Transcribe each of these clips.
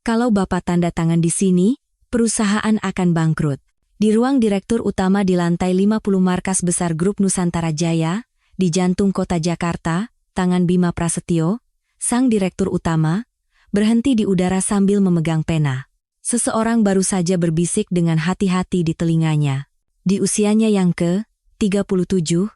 Kalau Bapak tanda tangan di sini, perusahaan akan bangkrut. Di ruang Direktur Utama di lantai 50 markas besar Grup Nusantara Jaya, di jantung kota Jakarta, tangan Bima Prasetyo, sang Direktur Utama, berhenti di udara sambil memegang pena. Seseorang baru saja berbisik dengan hati-hati di telinganya. Di usianya yang ke-37,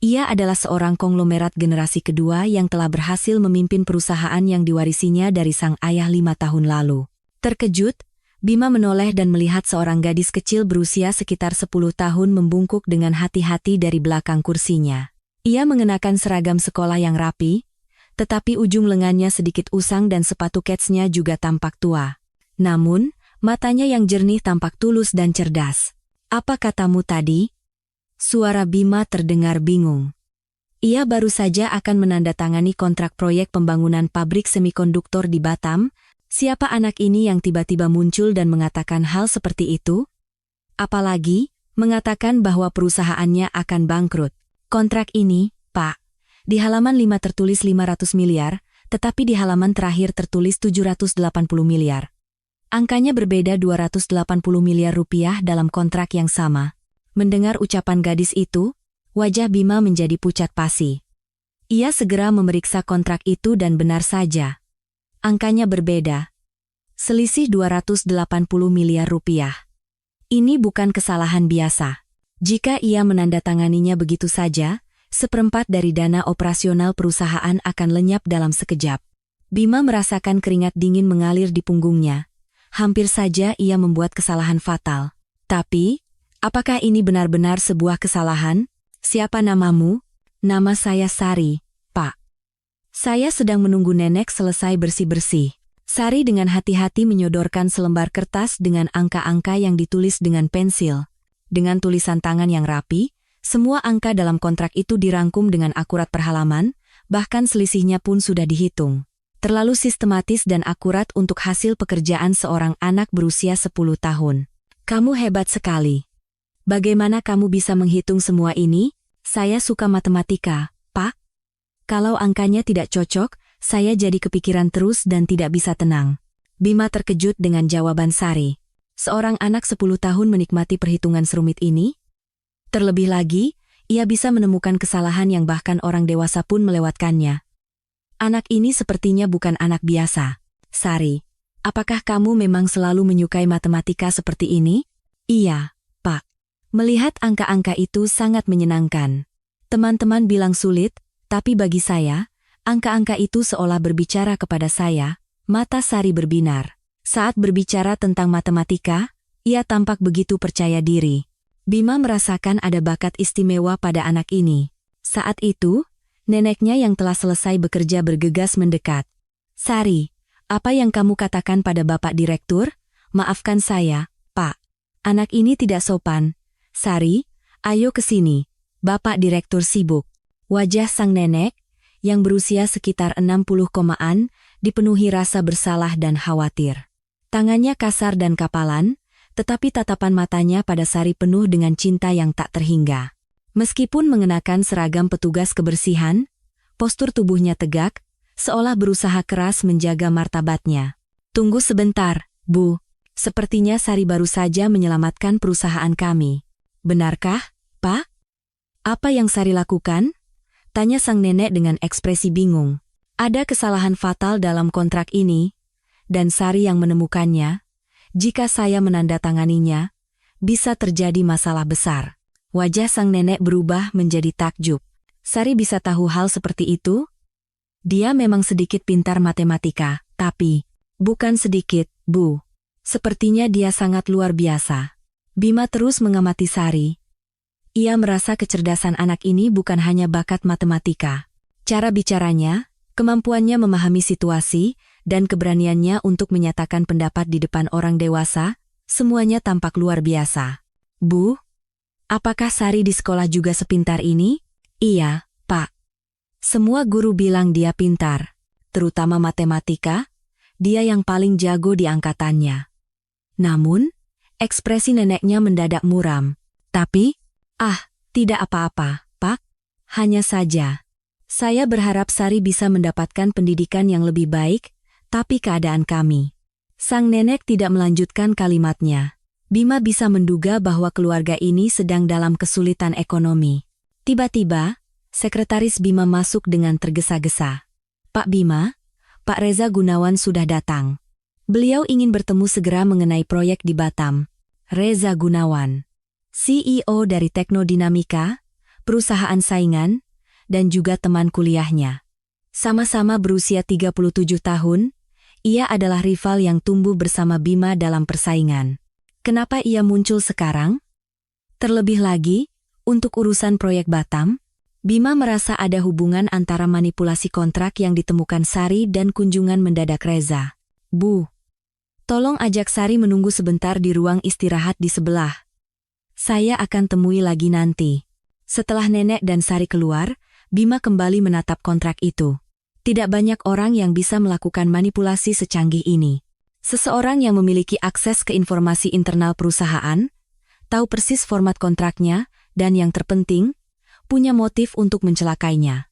ia adalah seorang konglomerat generasi kedua yang telah berhasil memimpin perusahaan yang diwarisinya dari sang ayah 5 tahun lalu. Terkejut, Bima menoleh dan melihat seorang gadis kecil berusia sekitar 10 tahun membungkuk dengan hati-hati dari belakang kursinya. Ia mengenakan seragam sekolah yang rapi, tetapi ujung lengannya sedikit usang dan sepatu ketsnya juga tampak tua. Namun, matanya yang jernih tampak tulus dan cerdas. "Apa katamu tadi?" Suara Bima terdengar bingung. Ia baru saja akan menandatangani kontrak proyek pembangunan pabrik semikonduktor di Batam. Siapa anak ini yang tiba-tiba muncul dan mengatakan hal seperti itu? Apalagi, mengatakan bahwa perusahaannya akan bangkrut. Kontrak ini, Pak, di halaman 5 tertulis 500 miliar, tetapi di halaman terakhir tertulis 780 miliar. Angkanya berbeda 280 miliar rupiah dalam kontrak yang sama. Mendengar ucapan gadis itu, wajah Bima menjadi pucat pasi. Ia segera memeriksa kontrak itu dan benar saja. Angkanya berbeda. Selisih 280 miliar rupiah. Ini bukan kesalahan biasa. Jika ia menandatanganinya begitu saja, seperempat dari dana operasional perusahaan akan lenyap dalam sekejap. Bima merasakan keringat dingin mengalir di punggungnya. Hampir saja ia membuat kesalahan fatal. Tapi, apakah ini benar-benar sebuah kesalahan? "Siapa namamu?" "Nama saya Sari, Pak." "Saya sedang menunggu nenek selesai bersih-bersih." Sari dengan hati-hati menyodorkan selembar kertas dengan angka-angka yang ditulis dengan pensil. Dengan tulisan tangan yang rapi, semua angka dalam kontrak itu dirangkum dengan akurat per halaman, bahkan selisihnya pun sudah dihitung. Terlalu sistematis dan akurat untuk hasil pekerjaan seorang anak berusia 10 tahun. "Kamu hebat sekali. Bagaimana kamu bisa menghitung semua ini?" "Saya suka matematika, Pak." "Kalau angkanya tidak cocok, saya jadi kepikiran terus dan tidak bisa tenang." Bima terkejut dengan jawaban Sari. Seorang anak 10 tahun menikmati perhitungan serumit ini? Terlebih lagi, ia bisa menemukan kesalahan yang bahkan orang dewasa pun melewatkannya. Anak ini sepertinya bukan anak biasa. "Sari, apakah kamu memang selalu menyukai matematika seperti ini?" "Iya, Pak." Melihat angka-angka itu sangat menyenangkan. Teman-teman bilang sulit, tapi bagi saya, angka-angka itu seolah berbicara kepada saya. Mata Sari berbinar. Saat berbicara tentang matematika, ia tampak begitu percaya diri. Bima merasakan ada bakat istimewa pada anak ini. Saat itu, neneknya yang telah selesai bekerja bergegas mendekat. "Sari, apa yang kamu katakan pada Bapak Direktur?" "Maafkan saya, Pak. Anak ini tidak sopan." "Sari, ayo ke sini. Bapak Direktur sibuk." Wajah sang nenek, yang berusia sekitar 60-an, dipenuhi rasa bersalah dan khawatir. Tangannya kasar dan kapalan, tetapi tatapan matanya pada Sari penuh dengan cinta yang tak terhingga. Meskipun mengenakan seragam petugas kebersihan, postur tubuhnya tegak, seolah berusaha keras menjaga martabatnya. "Tunggu sebentar, Bu. Sepertinya Sari baru saja menyelamatkan perusahaan kami." "Benarkah, Pak?" "Apa yang Sari lakukan?" tanya sang nenek dengan ekspresi bingung. "Ada kesalahan fatal dalam kontrak ini, dan Sari yang menemukannya. Jika saya menandatanganinya, bisa terjadi masalah besar." Wajah sang nenek berubah menjadi takjub. Sari bisa tahu hal seperti itu? Dia memang sedikit pintar matematika, tapi bukan sedikit, Bu. Sepertinya dia sangat luar biasa. Bima terus mengamati Sari. Ia merasa kecerdasan anak ini bukan hanya bakat matematika. Cara bicaranya, kemampuannya memahami situasi, dan keberaniannya untuk menyatakan pendapat di depan orang dewasa, semuanya tampak luar biasa. "Bu, apakah Sari di sekolah juga sepintar ini?" "Iya, Pak. Semua guru bilang dia pintar, terutama matematika. Dia yang paling jago di angkatannya." Namun, ekspresi neneknya mendadak muram. "Tapi, tidak apa-apa, Pak. Hanya saja, saya berharap Sari bisa mendapatkan pendidikan yang lebih baik, tapi keadaan kami Sang nenek tidak melanjutkan kalimatnya. Bima bisa menduga bahwa keluarga ini sedang dalam kesulitan ekonomi. Tiba-tiba, Sekretaris Bima masuk dengan tergesa-gesa. Pak Bima, Pak Reza Gunawan sudah datang. Beliau ingin bertemu segera mengenai proyek di Batam. Reza Gunawan, CEO dari Teknodinamika, perusahaan saingan, dan juga teman kuliahnya. Sama-sama berusia 37 tahun, ia adalah rival yang tumbuh bersama Bima dalam persaingan. Kenapa ia muncul sekarang? Terlebih lagi, untuk urusan proyek Batam, Bima merasa ada hubungan antara manipulasi kontrak yang ditemukan Sari dan kunjungan mendadak Reza. Bu, tolong ajak Sari menunggu sebentar di ruang istirahat di sebelah. Saya akan temui lagi nanti. Setelah nenek dan Sari keluar, Bima kembali menatap kontrak itu. Tidak banyak orang yang bisa melakukan manipulasi secanggih ini. Seseorang yang memiliki akses ke informasi internal perusahaan, tahu persis format kontraknya, dan yang terpenting, punya motif untuk mencelakainya.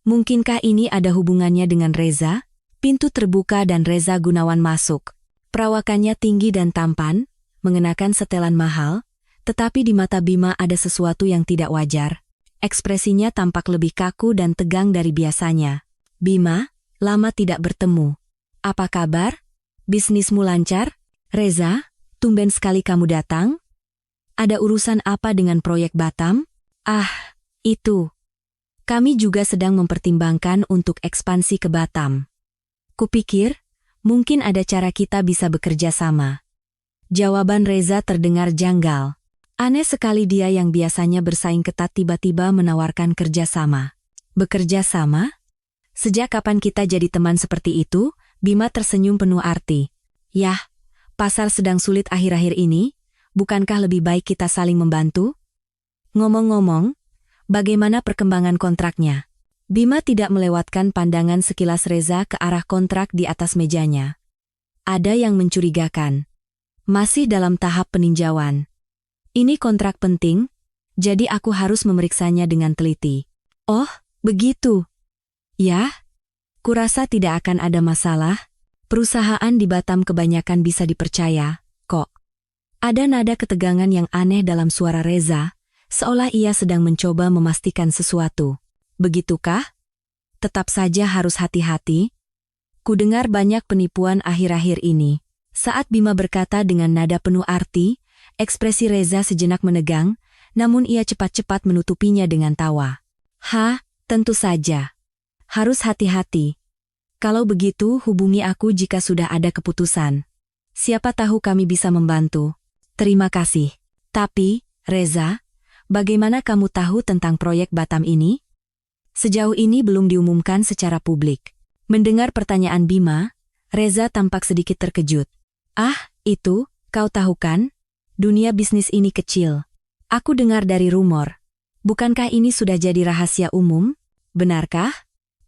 Mungkinkah ini ada hubungannya dengan Reza? Pintu terbuka dan Reza Gunawan masuk. Perawakannya tinggi dan tampan, mengenakan setelan mahal, tetapi di mata Bima ada sesuatu yang tidak wajar. Ekspresinya tampak lebih kaku dan tegang dari biasanya. Bima, lama tidak bertemu. Apa kabar? Bisnismu lancar? Reza, tumben sekali kamu datang. Ada urusan apa dengan proyek Batam? Itu. Kami juga sedang mempertimbangkan untuk ekspansi ke Batam. Kupikir, mungkin ada cara kita bisa bekerja sama. Jawaban Reza terdengar janggal. Aneh sekali dia yang biasanya bersaing ketat tiba-tiba menawarkan kerjasama. Bekerja sama? Sejak kapan kita jadi teman seperti itu? Bima tersenyum penuh arti. Yah, pasar sedang sulit akhir-akhir ini, bukankah lebih baik kita saling membantu? Ngomong-ngomong, bagaimana perkembangan kontraknya? Bima tidak melewatkan pandangan sekilas Reza ke arah kontrak di atas mejanya. Ada yang mencurigakan. Masih dalam tahap peninjauan. Ini kontrak penting, jadi aku harus memeriksanya dengan teliti. Oh, begitu. Ya, kurasa tidak akan ada masalah. Perusahaan di Batam kebanyakan bisa dipercaya, kok. Ada nada ketegangan yang aneh dalam suara Reza, seolah ia sedang mencoba memastikan sesuatu. Begitukah? Tetap saja harus hati-hati. Kudengar banyak penipuan akhir-akhir ini. Saat Bima berkata dengan nada penuh arti, ekspresi Reza sejenak menegang, namun ia cepat-cepat menutupinya dengan tawa. Tentu saja. Harus hati-hati. Kalau begitu hubungi aku jika sudah ada keputusan. Siapa tahu kami bisa membantu. Terima kasih. Tapi, Reza, bagaimana kamu tahu tentang proyek Batam ini? Sejauh ini belum diumumkan secara publik. Mendengar pertanyaan Bima, Reza tampak sedikit terkejut. Itu, kau tahu kan? Dunia bisnis ini kecil. Aku dengar dari rumor. Bukankah ini sudah jadi rahasia umum? Benarkah?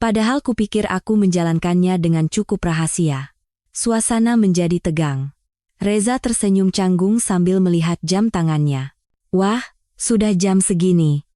Padahal kupikir aku menjalankannya dengan cukup rahasia. Suasana menjadi tegang. Reza tersenyum canggung sambil melihat jam tangannya. Wah, sudah jam segini.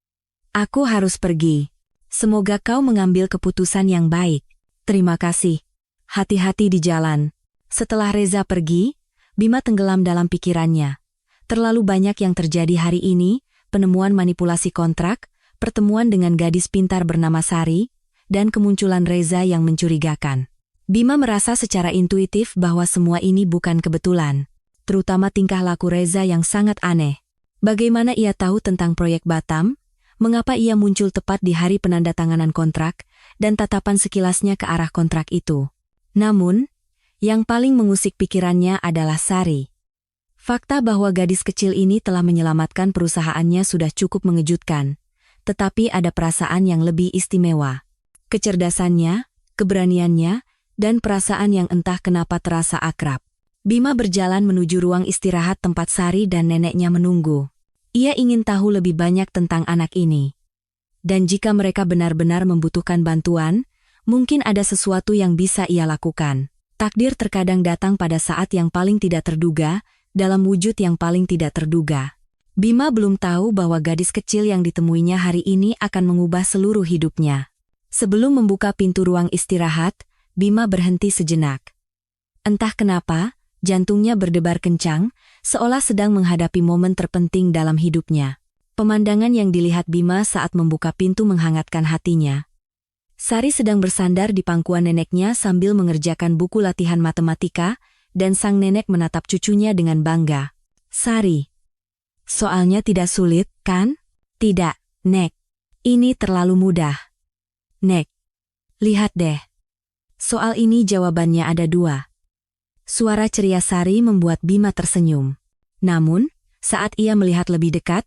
Aku harus pergi. Semoga kau mengambil keputusan yang baik. Terima kasih. Hati-hati di jalan. Setelah Reza pergi, Bima tenggelam dalam pikirannya. Terlalu banyak yang terjadi hari ini, penemuan manipulasi kontrak, pertemuan dengan gadis pintar bernama Sari, dan kemunculan Reza yang mencurigakan. Bima merasa secara intuitif bahwa semua ini bukan kebetulan, terutama tingkah laku Reza yang sangat aneh. Bagaimana ia tahu tentang proyek Batam? Mengapa ia muncul tepat di hari penandatanganan kontrak, dan tatapan sekilasnya ke arah kontrak itu? Namun, yang paling mengusik pikirannya adalah Sari. Fakta bahwa gadis kecil ini telah menyelamatkan perusahaannya sudah cukup mengejutkan, tetapi ada perasaan yang lebih istimewa. Kecerdasannya, keberaniannya, dan perasaan yang entah kenapa terasa akrab. Bima berjalan menuju ruang istirahat tempat Sari dan neneknya menunggu. Ia ingin tahu lebih banyak tentang anak ini. Dan jika mereka benar-benar membutuhkan bantuan, mungkin ada sesuatu yang bisa ia lakukan. Takdir terkadang datang pada saat yang paling tidak terduga, dalam wujud yang paling tidak terduga. Bima belum tahu bahwa gadis kecil yang ditemuinya hari ini akan mengubah seluruh hidupnya. Sebelum membuka pintu ruang istirahat, Bima berhenti sejenak. Entah kenapa, Jantungnya berdebar kencang, seolah sedang menghadapi momen terpenting dalam hidupnya. Pemandangan yang dilihat Bima saat membuka pintu menghangatkan hatinya. Sari sedang bersandar di pangkuan neneknya sambil mengerjakan buku latihan matematika, dan sang nenek menatap cucunya dengan bangga. Sari, soalnya tidak sulit, kan? Tidak, Nek. Ini terlalu mudah. Nek, lihat deh. Soal ini jawabannya ada 2. Suara ceria Sari membuat Bima tersenyum. Namun, saat ia melihat lebih dekat,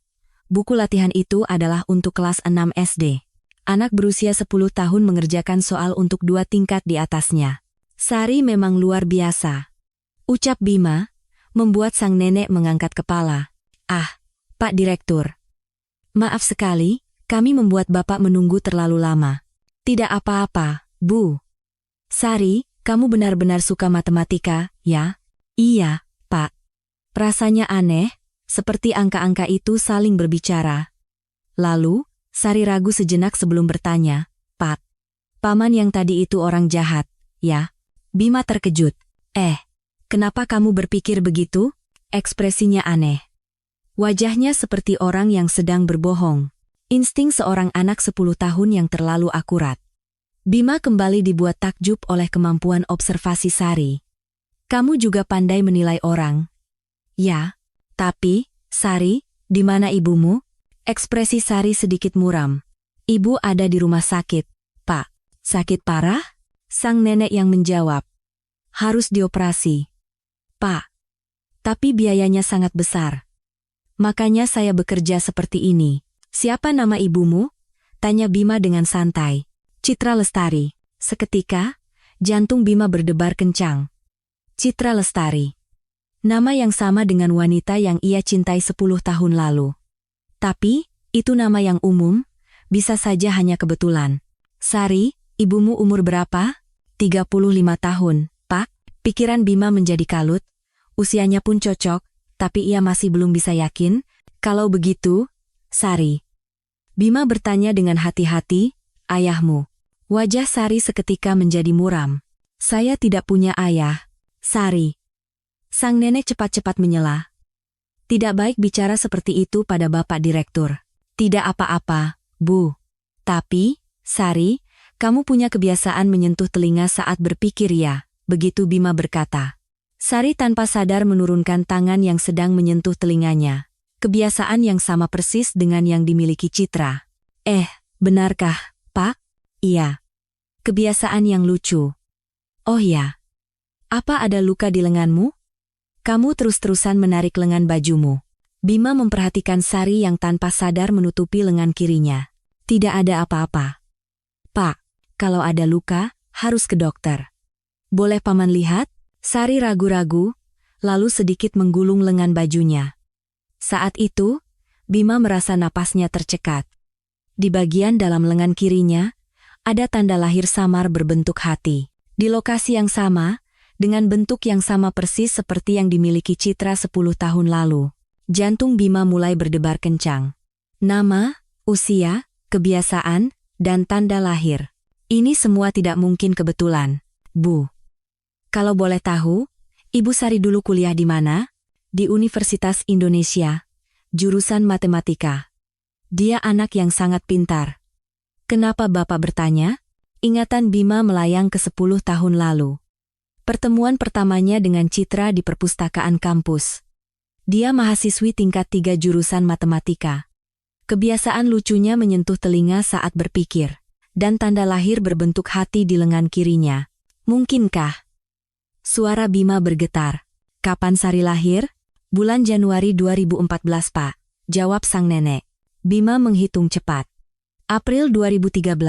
buku latihan itu adalah untuk kelas 6 SD. Anak berusia 10 tahun mengerjakan soal untuk 2 tingkat di atasnya. Sari memang luar biasa, ucap Bima, membuat sang nenek mengangkat kepala. Ah, Pak Direktur. Maaf sekali, kami membuat Bapak menunggu terlalu lama. Tidak apa-apa, Bu. Sari, kamu benar-benar suka matematika, ya? Iya, Pak. Rasanya aneh, seperti angka-angka itu saling berbicara. Lalu, Sari ragu sejenak sebelum bertanya, Pak, paman yang tadi itu orang jahat, ya? Bima terkejut. Kenapa kamu berpikir begitu? Ekspresinya aneh. Wajahnya seperti orang yang sedang berbohong. Insting seorang anak 10 tahun yang terlalu akurat. Bima kembali dibuat takjub oleh kemampuan observasi Sari. Kamu juga pandai menilai orang. Ya, tapi, Sari, di mana ibumu? Ekspresi Sari sedikit muram. Ibu ada di rumah sakit, Pak. Sakit parah? Sang nenek yang menjawab. Harus dioperasi. Pak. Tapi biayanya sangat besar. Makanya saya bekerja seperti ini. Siapa nama ibumu? Tanya Bima dengan santai. Citra Lestari. Seketika, jantung Bima berdebar kencang. Citra Lestari. Nama yang sama dengan wanita yang ia cintai 10 tahun lalu. Tapi, itu nama yang umum, bisa saja hanya kebetulan. Sari, ibumu umur berapa? 35 tahun, Pak. Pikiran Bima menjadi kalut, usianya pun cocok, tapi ia masih belum bisa yakin. Kalau begitu, Sari. Bima bertanya dengan hati-hati, ayahmu. Wajah Sari seketika menjadi muram. Saya tidak punya ayah, Sari. Sang nenek cepat-cepat menyela. Tidak baik bicara seperti itu pada Bapak Direktur. Tidak apa-apa, Bu. Tapi, Sari, kamu punya kebiasaan menyentuh telinga saat berpikir ya. Begitu Bima berkata. Sari tanpa sadar menurunkan tangan yang sedang menyentuh telinganya. Kebiasaan yang sama persis dengan yang dimiliki Citra. Benarkah, Pak? Iya. Kebiasaan yang lucu. Oh ya. Apa ada luka di lenganmu? Kamu terus-terusan menarik lengan bajumu. Bima memperhatikan Sari yang tanpa sadar menutupi lengan kirinya. Tidak ada apa-apa. Pak, kalau ada luka, harus ke dokter. Boleh paman lihat? Sari ragu-ragu, lalu sedikit menggulung lengan bajunya. Saat itu, Bima merasa napasnya tercekat. Di bagian dalam lengan kirinya, ada tanda lahir samar berbentuk hati. Di lokasi yang sama, dengan bentuk yang sama persis seperti yang dimiliki Citra 10 tahun lalu. Jantung Bima mulai berdebar kencang. Nama, usia, kebiasaan, dan tanda lahir. Ini semua tidak mungkin kebetulan, Bu. Kalau boleh tahu, Ibu Sari dulu kuliah di mana? Di Universitas Indonesia, jurusan matematika. Dia anak yang sangat pintar. Kenapa Bapak bertanya? Ingatan Bima melayang ke 10 tahun lalu. Pertemuan pertamanya dengan Citra di perpustakaan kampus. Dia mahasiswi tingkat 3 jurusan matematika. Kebiasaan lucunya menyentuh telinga saat berpikir, dan tanda lahir berbentuk hati di lengan kirinya. Mungkinkah? Suara Bima bergetar. Kapan Sari lahir? Bulan Januari 2014, Pak. Jawab sang nenek. Bima menghitung cepat. April 2013,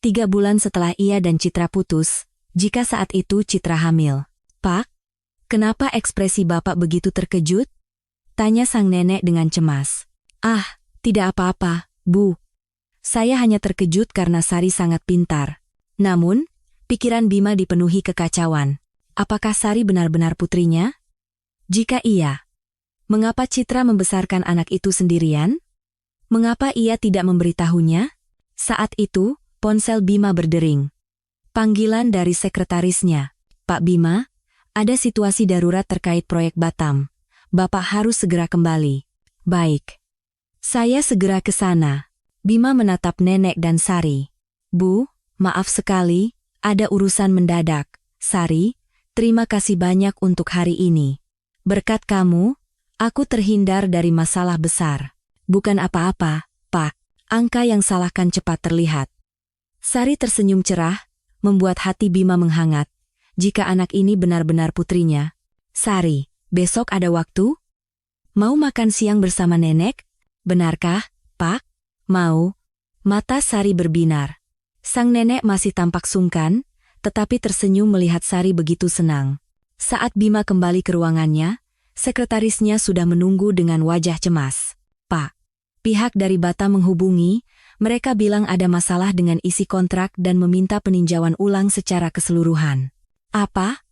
3 bulan setelah ia dan Citra putus, jika saat itu Citra hamil. Pak, kenapa ekspresi Bapak begitu terkejut? Tanya sang nenek dengan cemas. Tidak apa-apa, Bu. Saya hanya terkejut karena Sari sangat pintar. Namun, pikiran Bima dipenuhi kekacauan. Apakah Sari benar-benar putrinya? Jika iya, mengapa Citra membesarkan anak itu sendirian? Mengapa ia tidak memberitahunya? Saat itu, ponsel Bima berdering. Panggilan dari sekretarisnya. Pak Bima, Ada situasi darurat terkait proyek Batam. Bapak harus segera kembali. Baik. Saya segera ke sana. Bima menatap nenek dan Sari. Bu, maaf sekali, ada urusan mendadak. Sari, terima kasih banyak untuk hari ini. Berkat kamu, aku terhindar dari masalah besar. Bukan apa-apa, Pak. Angka yang salahkan cepat terlihat. Sari tersenyum cerah, membuat hati Bima menghangat. Jika anak ini benar-benar putrinya. Sari, besok ada waktu? Mau makan siang bersama nenek? Benarkah, Pak? Mau. Mata Sari berbinar. Sang nenek masih tampak sungkan, tetapi tersenyum melihat Sari begitu senang. Saat Bima kembali ke ruangannya, sekretarisnya sudah menunggu dengan wajah cemas. Pak, pihak dari Batam menghubungi, mereka bilang ada masalah dengan isi kontrak dan meminta peninjauan ulang secara keseluruhan. Apa?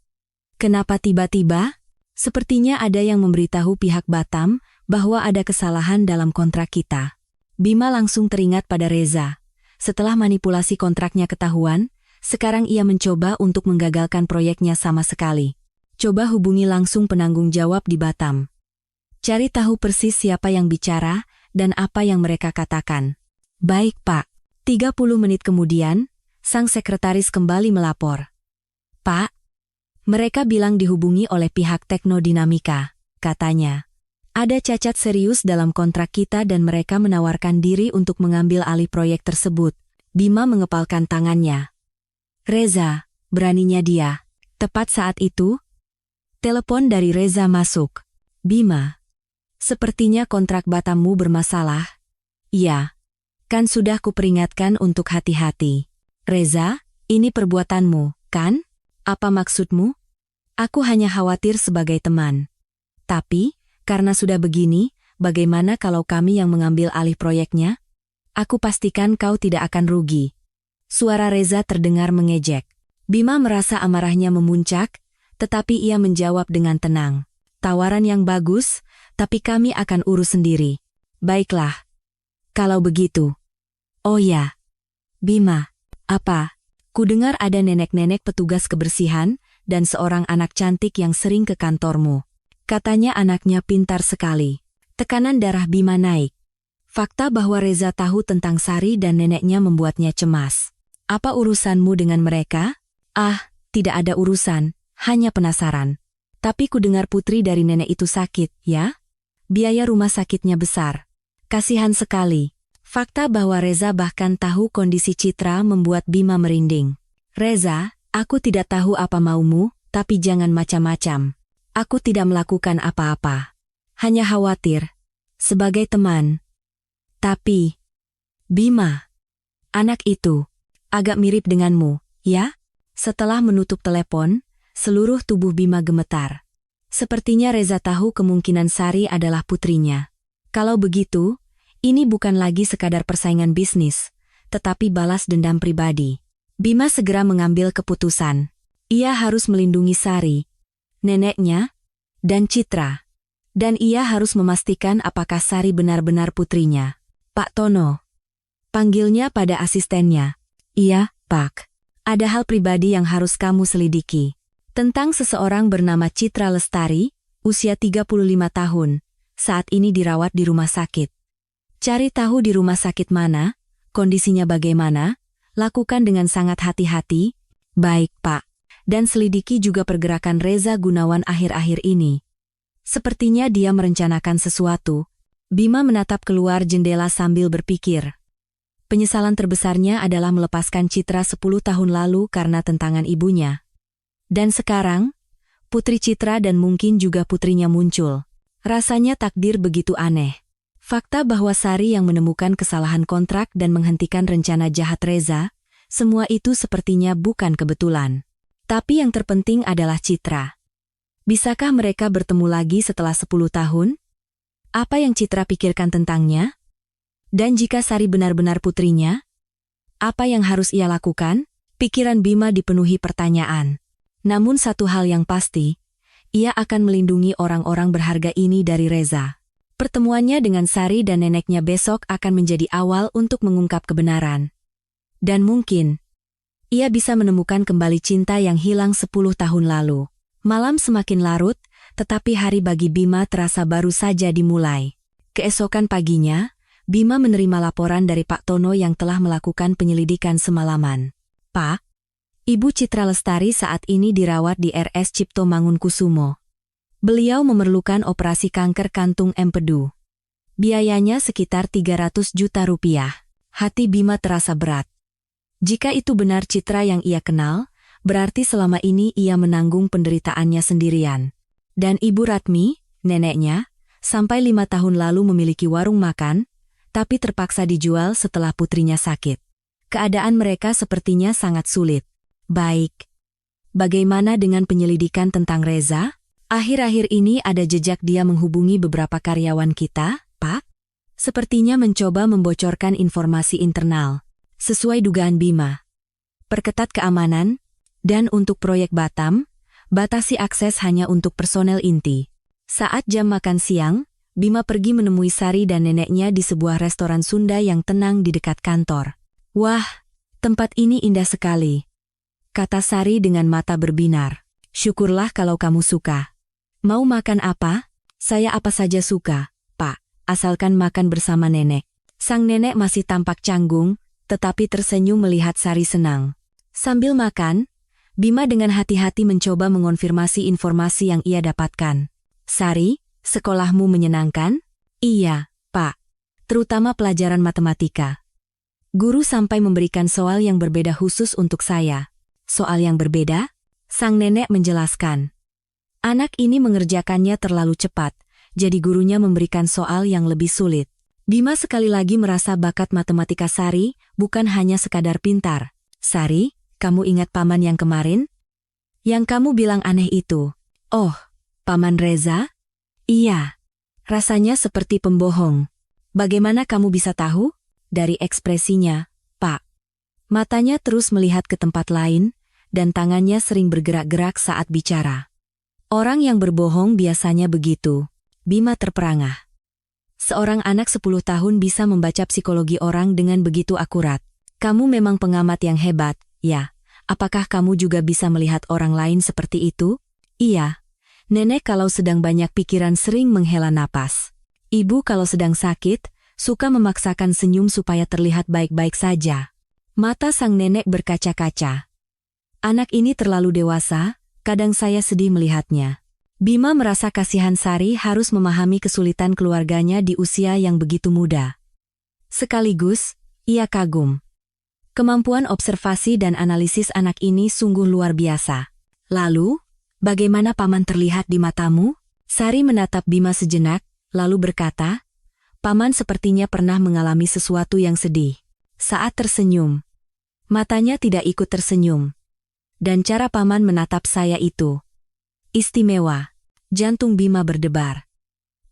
Kenapa tiba-tiba? Sepertinya ada yang memberitahu pihak Batam bahwa ada kesalahan dalam kontrak kita. Bima langsung teringat pada Reza. Setelah manipulasi kontraknya ketahuan, sekarang ia mencoba untuk menggagalkan proyeknya sama sekali. Coba hubungi langsung penanggung jawab di Batam. Cari tahu persis siapa yang bicara dan apa yang mereka katakan. Baik, Pak. 30 menit kemudian, sang sekretaris kembali melapor. Pak, mereka bilang dihubungi oleh pihak Teknodinamika, katanya. Ada cacat serius dalam kontrak kita dan mereka menawarkan diri untuk mengambil alih proyek tersebut. Bima mengepalkan tangannya. Reza, beraninya dia. Tepat saat itu, telepon dari Reza masuk. Bima, sepertinya kontrak Batammu bermasalah. Iya, kan sudah kuperingatkan untuk hati-hati. Reza, ini perbuatanmu, kan? Apa maksudmu? Aku hanya khawatir sebagai teman. Tapi, karena sudah begini, bagaimana kalau kami yang mengambil alih proyeknya? Aku pastikan kau tidak akan rugi. Suara Reza terdengar mengejek. Bima merasa amarahnya memuncak, tetapi ia menjawab dengan tenang. Tawaran yang bagus, tapi kami akan urus sendiri. Baiklah. Kalau begitu. Oh ya. Bima, apa? Kudengar ada nenek-nenek petugas kebersihan dan seorang anak cantik yang sering ke kantormu. Katanya anaknya pintar sekali. Tekanan darah Bima naik. Fakta bahwa Reza tahu tentang Sari dan neneknya membuatnya cemas. Apa urusanmu dengan mereka? Ah, tidak ada urusan, hanya penasaran. Tapi kudengar putri dari nenek itu sakit, ya? Biaya rumah sakitnya besar. Kasihan sekali. Fakta bahwa Reza bahkan tahu kondisi Citra membuat Bima merinding. Reza, aku tidak tahu apa maumu, tapi jangan macam-macam. Aku tidak melakukan apa-apa. Hanya khawatir. Sebagai teman. Tapi, Bima, anak itu, agak mirip denganmu, ya? Setelah menutup telepon, seluruh tubuh Bima gemetar. Sepertinya Reza tahu kemungkinan Sari adalah putrinya. Kalau begitu, ini bukan lagi sekadar persaingan bisnis, tetapi balas dendam pribadi. Bima segera mengambil keputusan. Ia harus melindungi Sari, neneknya, dan Citra. Dan ia harus memastikan apakah Sari benar-benar putrinya. Pak Tono. Panggilnya pada asistennya. Iya, Pak. Ada hal pribadi yang harus kamu selidiki. Tentang seseorang bernama Citra Lestari, usia 35 tahun, saat ini dirawat di rumah sakit. Cari tahu di rumah sakit mana, kondisinya bagaimana, lakukan dengan sangat hati-hati. Baik, Pak. Dan selidiki juga pergerakan Reza Gunawan akhir-akhir ini. Sepertinya dia merencanakan sesuatu. Bima menatap keluar jendela sambil berpikir. Penyesalan terbesarnya adalah melepaskan Citra 10 tahun lalu karena tentangan ibunya. Dan sekarang, putri Citra dan mungkin juga putrinya muncul. Rasanya takdir begitu aneh. Fakta bahwa Sari yang menemukan kesalahan kontrak dan menghentikan rencana jahat Reza, semua itu sepertinya bukan kebetulan. Tapi yang terpenting adalah Citra. Bisakah mereka bertemu lagi setelah 10 tahun? Apa yang Citra pikirkan tentangnya? Dan jika Sari benar-benar putrinya, apa yang harus ia lakukan? Pikiran Bima dipenuhi pertanyaan. Namun satu hal yang pasti, ia akan melindungi orang-orang berharga ini dari Reza. Pertemuannya dengan Sari dan neneknya besok akan menjadi awal untuk mengungkap kebenaran. Dan mungkin, ia bisa menemukan kembali cinta yang hilang 10 tahun lalu. Malam semakin larut, tetapi hari bagi Bima terasa baru saja dimulai. Keesokan paginya, Bima menerima laporan dari Pak Tono yang telah melakukan penyelidikan semalaman. Pak, Ibu Citra Lestari saat ini dirawat di RS Cipto Mangunkusumo. Beliau memerlukan operasi kanker kantung empedu. Biayanya sekitar 300 juta rupiah. Hati Bima terasa berat. Jika itu benar Citra yang ia kenal, berarti selama ini ia menanggung penderitaannya sendirian. Dan Ibu Ratmi, neneknya, sampai 5 tahun lalu memiliki warung makan, tapi terpaksa dijual setelah putrinya sakit. Keadaan mereka sepertinya sangat sulit. Baik. Bagaimana dengan penyelidikan tentang Reza? Akhir-akhir ini ada jejak dia menghubungi beberapa karyawan kita, Pak? Sepertinya mencoba membocorkan informasi internal. Sesuai dugaan Bima. Perketat keamanan, dan untuk proyek Batam, batasi akses hanya untuk personel inti. Saat jam makan siang, Bima pergi menemui Sari dan neneknya di sebuah restoran Sunda yang tenang di dekat kantor. Wah, tempat ini indah sekali, kata Sari dengan mata berbinar. Syukurlah kalau kamu suka. Mau makan apa? Saya apa saja suka, Pak, asalkan makan bersama nenek. Sang nenek masih tampak canggung, tetapi tersenyum melihat Sari senang. Sambil makan, Bima dengan hati-hati mencoba mengonfirmasi informasi yang ia dapatkan. Sari, sekolahmu menyenangkan? Iya, Pak. Terutama pelajaran matematika. Guru sampai memberikan soal yang berbeda khusus untuk saya. Soal yang berbeda? Sang nenek menjelaskan. Anak ini mengerjakannya terlalu cepat, jadi gurunya memberikan soal yang lebih sulit. Bima sekali lagi merasa bakat matematika Sari bukan hanya sekadar pintar. Sari, kamu ingat paman yang kemarin? Yang kamu bilang aneh itu. Oh, Paman Reza? Iya. Rasanya seperti pembohong. Bagaimana kamu bisa tahu? Dari ekspresinya, Pak. Matanya terus melihat ke tempat lain, dan tangannya sering bergerak-gerak saat bicara. Orang yang berbohong biasanya begitu. Bima terperangah. Seorang anak 10 tahun bisa membaca psikologi orang dengan begitu akurat. Kamu memang pengamat yang hebat, ya. Apakah kamu juga bisa melihat orang lain seperti itu? Iya. Nenek kalau sedang banyak pikiran sering menghela napas. Ibu kalau sedang sakit, suka memaksakan senyum supaya terlihat baik-baik saja. Mata sang nenek berkaca-kaca. Anak ini terlalu dewasa, kadang saya sedih melihatnya. Bima merasa kasihan Sari harus memahami kesulitan keluarganya di usia yang begitu muda. Sekaligus, ia kagum. Kemampuan observasi dan analisis anak ini sungguh luar biasa. Lalu, bagaimana paman terlihat di matamu? Sari menatap Bima sejenak, lalu berkata, paman sepertinya pernah mengalami sesuatu yang sedih. Saat tersenyum, matanya tidak ikut tersenyum. Dan cara paman menatap saya itu istimewa. Jantung Bima berdebar.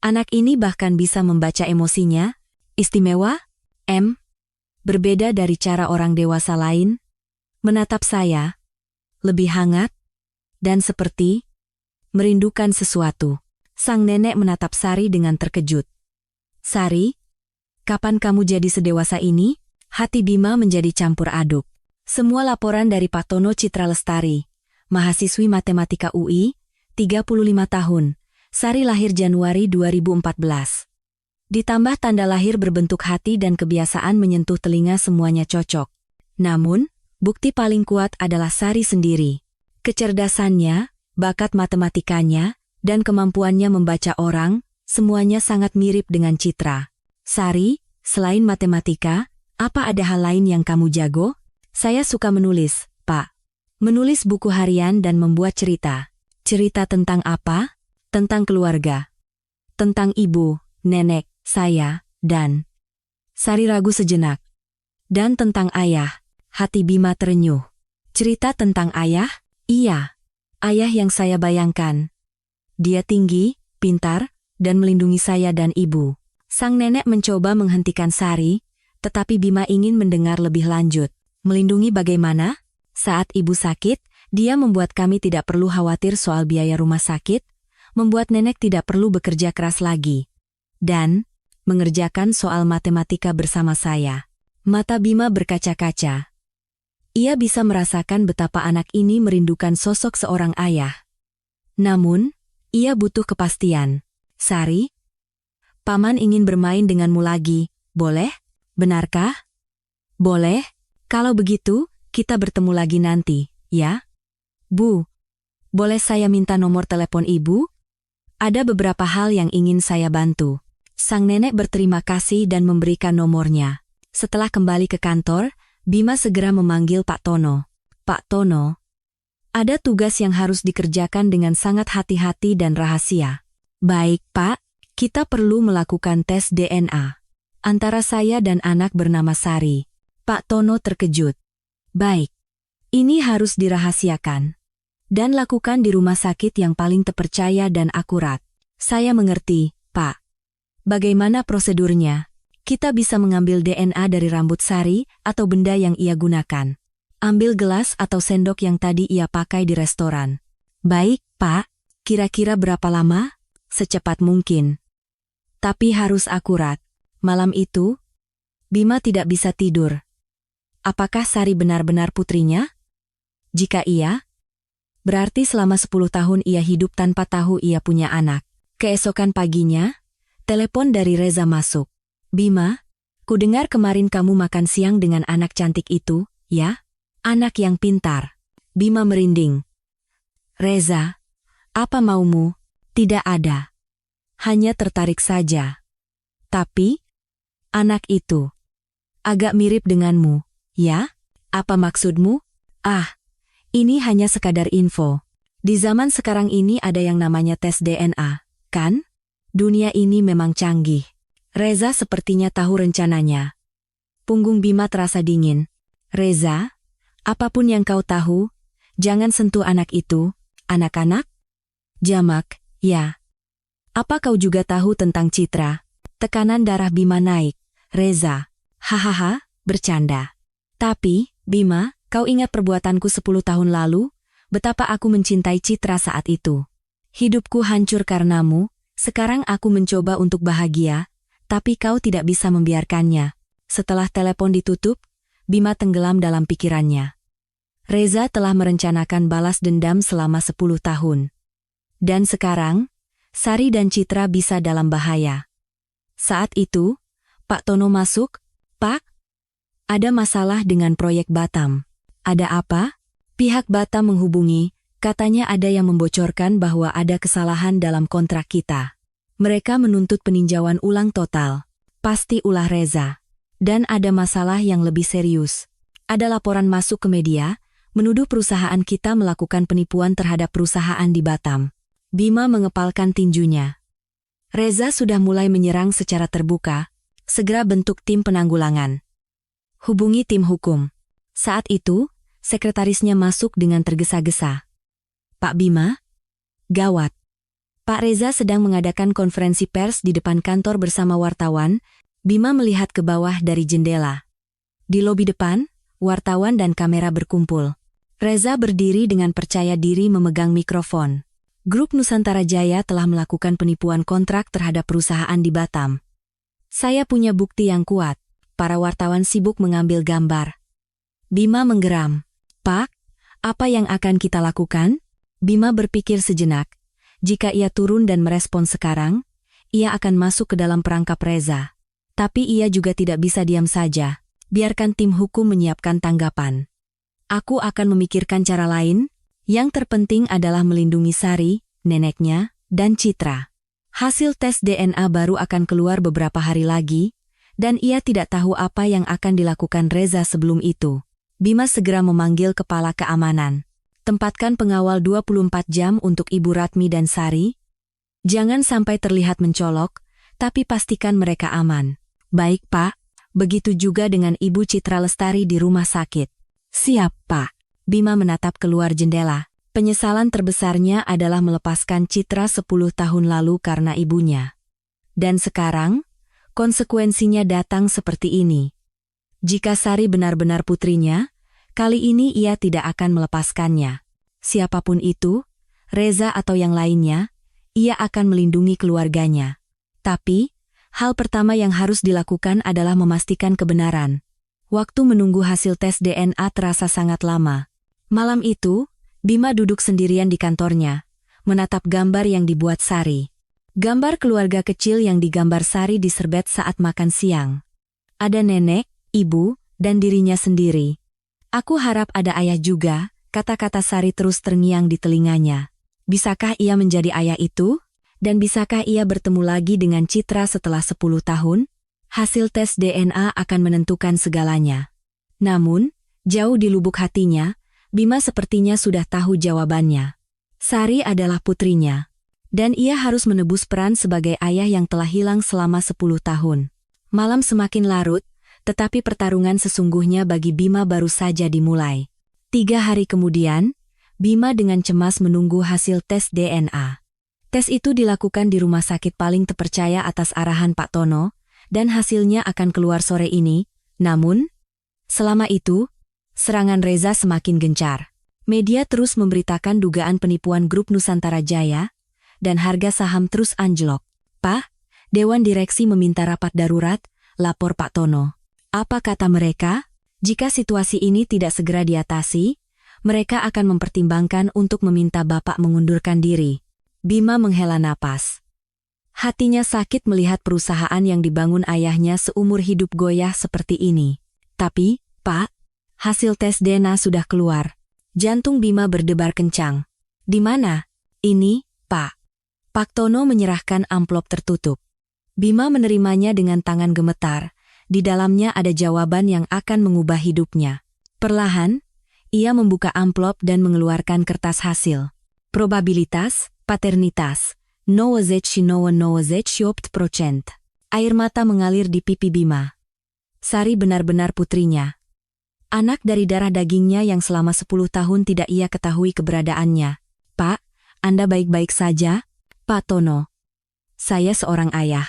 Anak ini bahkan bisa membaca emosinya. Istimewa? Berbeda dari cara orang dewasa lain, menatap saya, lebih hangat, dan seperti merindukan sesuatu. Sang nenek menatap Sari dengan terkejut. Sari, kapan kamu jadi sedewasa ini? Hati Bima menjadi campur aduk. Semua laporan dari Pak Tono Citra Lestari, mahasiswi matematika UI, 35 tahun, Sari lahir Januari 2014. Ditambah tanda lahir berbentuk hati dan kebiasaan menyentuh telinga semuanya cocok. Namun, bukti paling kuat adalah Sari sendiri. Kecerdasannya, bakat matematikanya, dan kemampuannya membaca orang, semuanya sangat mirip dengan Citra. Sari, selain matematika, apa ada hal lain yang kamu jago? Saya suka menulis, Pak. Menulis buku harian dan membuat cerita. Cerita tentang apa? Tentang keluarga. Tentang ibu, nenek, saya, dan Sari ragu sejenak. Dan tentang ayah. Hati Bima terenyuh. Cerita tentang ayah? Iya. Ayah yang saya bayangkan. Dia tinggi, pintar, dan melindungi saya dan ibu. Sang nenek mencoba menghentikan Sari, tetapi Bima ingin mendengar lebih lanjut. Melindungi bagaimana? Saat ibu sakit, dia membuat kami tidak perlu khawatir soal biaya rumah sakit, membuat nenek tidak perlu bekerja keras lagi. Dan mengerjakan soal matematika bersama saya. Mata Bima berkaca-kaca. Ia bisa merasakan betapa anak ini merindukan sosok seorang ayah. Namun, ia butuh kepastian. Sari, Paman ingin bermain denganmu lagi, boleh? Benarkah? Boleh, kalau begitu, kita bertemu lagi nanti, ya? Bu, boleh saya minta nomor telepon ibu? Ada beberapa hal yang ingin saya bantu. Sang nenek berterima kasih dan memberikan nomornya. Setelah kembali ke kantor, Bima segera memanggil Pak Tono. Pak Tono, ada tugas yang harus dikerjakan dengan sangat hati-hati dan rahasia. Baik, Pak, kita perlu melakukan tes DNA. Antara saya dan anak bernama Sari. Pak Tono terkejut. Baik, ini harus dirahasiakan. Dan lakukan di rumah sakit yang paling terpercaya dan akurat. Saya mengerti, Pak. Bagaimana prosedurnya? Kita bisa mengambil DNA dari rambut Sari atau benda yang ia gunakan. Ambil gelas atau sendok yang tadi ia pakai di restoran. Baik, Pak. Kira-kira berapa lama? Secepat mungkin. Tapi harus akurat. Malam itu, Bima tidak bisa tidur. Apakah Sari benar-benar putrinya? Jika iya, berarti selama 10 tahun ia hidup tanpa tahu ia punya anak. Keesokan paginya, telepon dari Reza masuk. Bima, kudengar kemarin kamu makan siang dengan anak cantik itu, ya? Anak yang pintar. Bima merinding. Reza, apa maumu? Tidak ada. Hanya tertarik saja. Tapi, anak itu agak mirip denganmu, ya? Apa maksudmu? Ah, ini hanya sekadar info. Di zaman sekarang ini ada yang namanya tes DNA, kan? Dunia ini memang canggih. Reza sepertinya tahu rencananya. Punggung Bima terasa dingin. Reza, apapun yang kau tahu, jangan sentuh anak itu. Anak-anak? Jamak, ya. Apa kau juga tahu tentang Citra? Tekanan darah Bima naik. Reza, hahaha, bercanda. Tapi, Bima, kau ingat perbuatanku 10 tahun lalu? Betapa aku mencintai Citra saat itu. Hidupku hancur karenamu, sekarang aku mencoba untuk bahagia, tapi kau tidak bisa membiarkannya. Setelah telepon ditutup, Bima tenggelam dalam pikirannya. Reza telah merencanakan balas dendam selama 10 tahun. Dan sekarang, Sari dan Citra bisa dalam bahaya. Saat itu, Pak Tono masuk. Pak, ada masalah dengan proyek Batam. Ada apa? Pihak Batam menghubungi, katanya ada yang membocorkan bahwa ada kesalahan dalam kontrak kita. Mereka menuntut peninjauan ulang total. Pasti ulah Reza. Dan ada masalah yang lebih serius. Ada laporan masuk ke media, menuduh perusahaan kita melakukan penipuan terhadap perusahaan di Batam. Bima mengepalkan tinjunya. Reza sudah mulai menyerang secara terbuka. Segera bentuk tim penanggulangan. Hubungi tim hukum. Saat itu, sekretarisnya masuk dengan tergesa-gesa. Pak Bima? Gawat. Pak Reza sedang mengadakan konferensi pers di depan kantor bersama wartawan. Bima melihat ke bawah dari jendela. Di lobi depan, wartawan dan kamera berkumpul. Reza berdiri dengan percaya diri memegang mikrofon. Grup Nusantara Jaya telah melakukan penipuan kontrak terhadap perusahaan di Batam. Saya punya bukti yang kuat. Para wartawan sibuk mengambil gambar. Bima menggeram. Pak, apa yang akan kita lakukan? Bima berpikir sejenak. Jika ia turun dan merespon sekarang, ia akan masuk ke dalam perangkap Reza. Tapi ia juga tidak bisa diam saja. Biarkan tim hukum menyiapkan tanggapan. Aku akan memikirkan cara lain. Yang terpenting adalah melindungi Sari, neneknya, dan Citra. Hasil tes DNA baru akan keluar beberapa hari lagi, dan ia tidak tahu apa yang akan dilakukan Reza sebelum itu. Bima segera memanggil kepala keamanan. Tempatkan pengawal 24 jam untuk Ibu Ratmi dan Sari. Jangan sampai terlihat mencolok, tapi pastikan mereka aman. Baik, Pak. Begitu juga dengan Ibu Citra Lestari di rumah sakit. Siap, Pak. Bima menatap keluar jendela. Penyesalan terbesarnya adalah melepaskan Citra 10 tahun lalu karena ibunya. Dan sekarang, konsekuensinya datang seperti ini. Jika Sari benar-benar putrinya, kali ini ia tidak akan melepaskannya. Siapapun itu, Reza atau yang lainnya, ia akan melindungi keluarganya. Tapi, hal pertama yang harus dilakukan adalah memastikan kebenaran. Waktu menunggu hasil tes DNA terasa sangat lama. Malam itu, Bima duduk sendirian di kantornya, menatap gambar yang dibuat Sari. Gambar keluarga kecil yang digambar Sari diserbet saat makan siang. Ada nenek, ibu, dan dirinya sendiri. Aku harap ada ayah juga, kata-kata Sari terus terngiang di telinganya. Bisakah ia menjadi ayah itu? Dan bisakah ia bertemu lagi dengan Citra setelah 10 tahun? Hasil tes DNA akan menentukan segalanya. Namun, jauh di lubuk hatinya, Bima sepertinya sudah tahu jawabannya. Sari adalah putrinya. Dan ia harus menebus peran sebagai ayah yang telah hilang selama 10 tahun. Malam semakin larut, tetapi pertarungan sesungguhnya bagi Bima baru saja dimulai. 3 hari kemudian, Bima dengan cemas menunggu hasil tes DNA. Tes itu dilakukan di rumah sakit paling terpercaya atas arahan Pak Tono, dan hasilnya akan keluar sore ini. Namun, selama itu, serangan Reza semakin gencar. Media terus memberitakan dugaan penipuan grup Nusantara Jaya, dan harga saham terus anjlok. Pak, Dewan Direksi meminta rapat darurat, lapor Pak Tono. Apa kata mereka? Jika situasi ini tidak segera diatasi, mereka akan mempertimbangkan untuk meminta Bapak mengundurkan diri. Bima menghela napas. Hatinya sakit melihat perusahaan yang dibangun ayahnya seumur hidup goyah seperti ini. Tapi, Pak, hasil tes DNA sudah keluar. Jantung Bima berdebar kencang. Di mana? Ini, Pak. Pak Tono menyerahkan amplop tertutup. Bima menerimanya dengan tangan gemetar. Di dalamnya ada jawaban yang akan mengubah hidupnya. Perlahan, ia membuka amplop dan mengeluarkan kertas hasil. Probabilitas, paternitas, 0,00%. Air mata mengalir di pipi Bima. Sari benar-benar putrinya. Anak dari darah dagingnya yang selama 10 tahun tidak ia ketahui keberadaannya. Pak, Anda baik-baik saja? Pak Tono. Saya seorang ayah.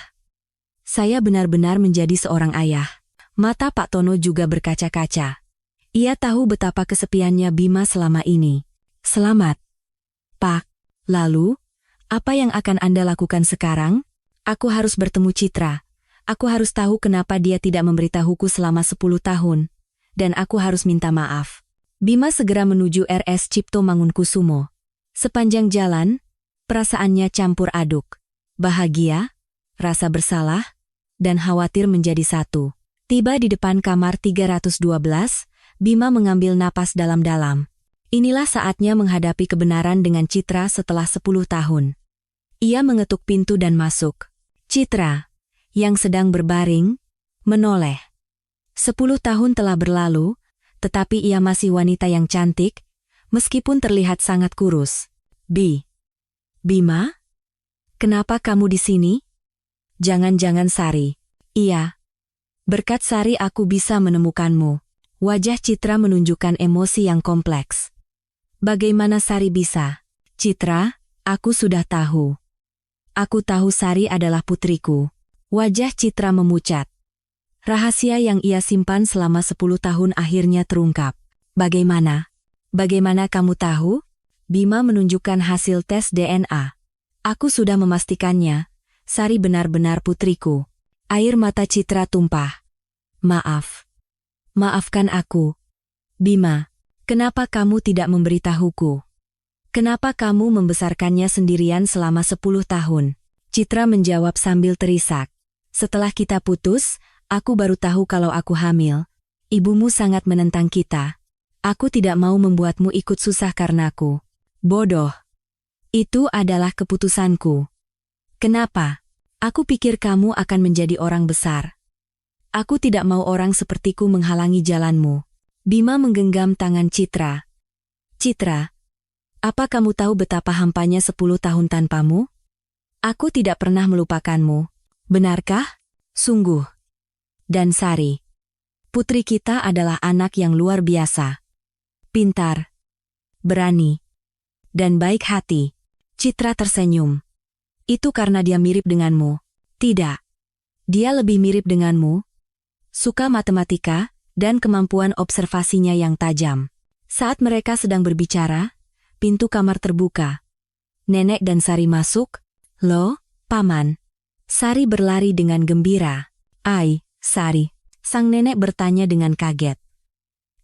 Saya benar-benar menjadi seorang ayah. Mata Pak Tono juga berkaca-kaca. Ia tahu betapa kesepiannya Bima selama ini. Selamat. Pak, lalu, apa yang akan Anda lakukan sekarang? Aku harus bertemu Citra. Aku harus tahu kenapa dia tidak memberitahuku selama 10 tahun. Dan aku harus minta maaf. Bima segera menuju RS Cipto Mangunkusumo. Sepanjang jalan, perasaannya campur aduk. Bahagia, rasa bersalah, dan khawatir menjadi satu. Tiba di depan kamar 312, Bima mengambil napas dalam-dalam. Inilah saatnya menghadapi kebenaran dengan Citra setelah 10 tahun. Ia mengetuk pintu dan masuk. Citra, yang sedang berbaring, menoleh. 10 tahun telah berlalu, tetapi ia masih wanita yang cantik, meskipun terlihat sangat kurus. Bima? Kenapa kamu di sini? Jangan-jangan Sari. Iya. Berkat Sari aku bisa menemukanmu. Wajah Citra menunjukkan emosi yang kompleks. Bagaimana Sari bisa? Citra, aku sudah tahu. Aku tahu Sari adalah putriku. Wajah Citra memucat. Rahasia yang ia simpan selama 10 tahun akhirnya terungkap. Bagaimana? Bagaimana kamu tahu? Bima menunjukkan hasil tes DNA. Aku sudah memastikannya. Sari benar-benar putriku. Air mata Citra tumpah. Maaf. Maafkan aku. Bima, kenapa kamu tidak memberitahuku? Kenapa kamu membesarkannya sendirian selama 10 tahun? Citra menjawab sambil terisak. Setelah kita putus, aku baru tahu kalau aku hamil. Ibumu sangat menentang kita. Aku tidak mau membuatmu ikut susah karenaku. Bodoh. Itu adalah keputusanku. Kenapa? Aku pikir kamu akan menjadi orang besar. Aku tidak mau orang sepertiku menghalangi jalanmu. Bima menggenggam tangan Citra. Citra, apa kamu tahu betapa hampanya 10 tahun tanpamu? Aku tidak pernah melupakanmu. Benarkah? Sungguh. Dan Sari. Putri kita adalah anak yang luar biasa. Pintar. Berani. Dan baik hati. Citra tersenyum. Itu karena dia mirip denganmu. Tidak. Dia lebih mirip denganmu. Suka matematika, dan kemampuan observasinya yang tajam. Saat mereka sedang berbicara, pintu kamar terbuka. Nenek dan Sari masuk. Loh, Paman. Sari berlari dengan gembira. Ai, Sari. Sang nenek bertanya dengan kaget.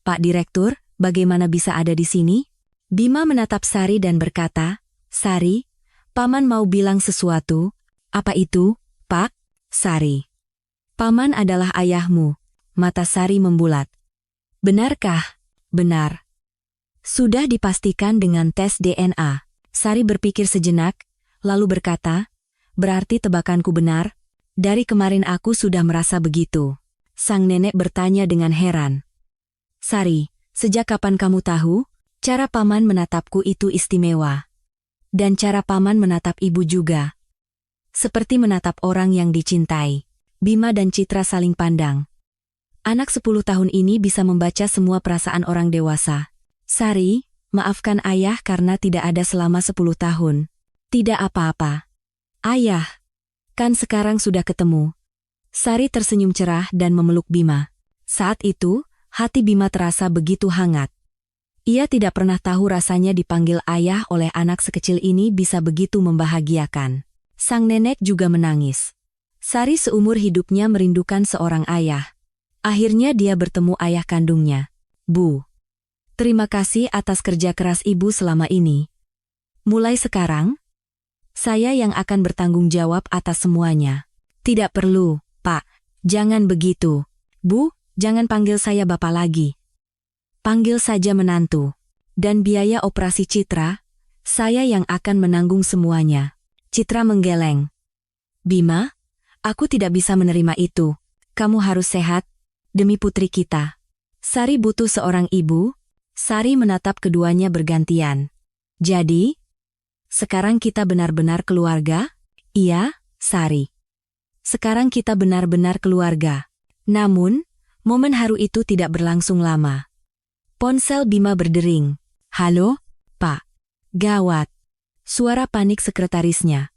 Pak Direktur, bagaimana bisa ada di sini? Bima menatap Sari dan berkata, Sari, Paman mau bilang sesuatu. Apa itu, Pak? Sari. Paman adalah ayahmu. Mata Sari membulat. Benarkah? Benar. Sudah dipastikan dengan tes DNA. Sari berpikir sejenak, lalu berkata, berarti tebakanku benar? Dari kemarin aku sudah merasa begitu. Sang nenek bertanya dengan heran. Sari, sejak kapan kamu tahu? Cara Paman menatapku itu istimewa. Dan cara Paman menatap ibu juga. Seperti menatap orang yang dicintai. Bima dan Citra saling pandang. Anak 10 tahun ini bisa membaca semua perasaan orang dewasa. Sari, maafkan ayah karena tidak ada selama 10 tahun. Tidak apa-apa. Ayah, kan sekarang sudah ketemu. Sari tersenyum cerah dan memeluk Bima. Saat itu, hati Bima terasa begitu hangat. Ia tidak pernah tahu rasanya dipanggil ayah oleh anak sekecil ini bisa begitu membahagiakan. Sang nenek juga menangis. Sari seumur hidupnya merindukan seorang ayah. Akhirnya dia bertemu ayah kandungnya. Bu, terima kasih atas kerja keras ibu selama ini. Mulai sekarang, saya yang akan bertanggung jawab atas semuanya. Tidak perlu, Pak. Jangan begitu. Bu, jangan panggil saya Bapak lagi. Panggil saja menantu. Dan biaya operasi Citra, saya yang akan menanggung semuanya. Citra menggeleng. Bima, aku tidak bisa menerima itu. Kamu harus sehat, demi putri kita. Sari butuh seorang ibu. Sari menatap keduanya bergantian. Jadi, sekarang kita benar-benar keluarga? Iya, Sari. Sekarang kita benar-benar keluarga. Namun, momen haru itu tidak berlangsung lama. Ponsel Bima berdering. Halo, Pak. Gawat. Suara panik sekretarisnya.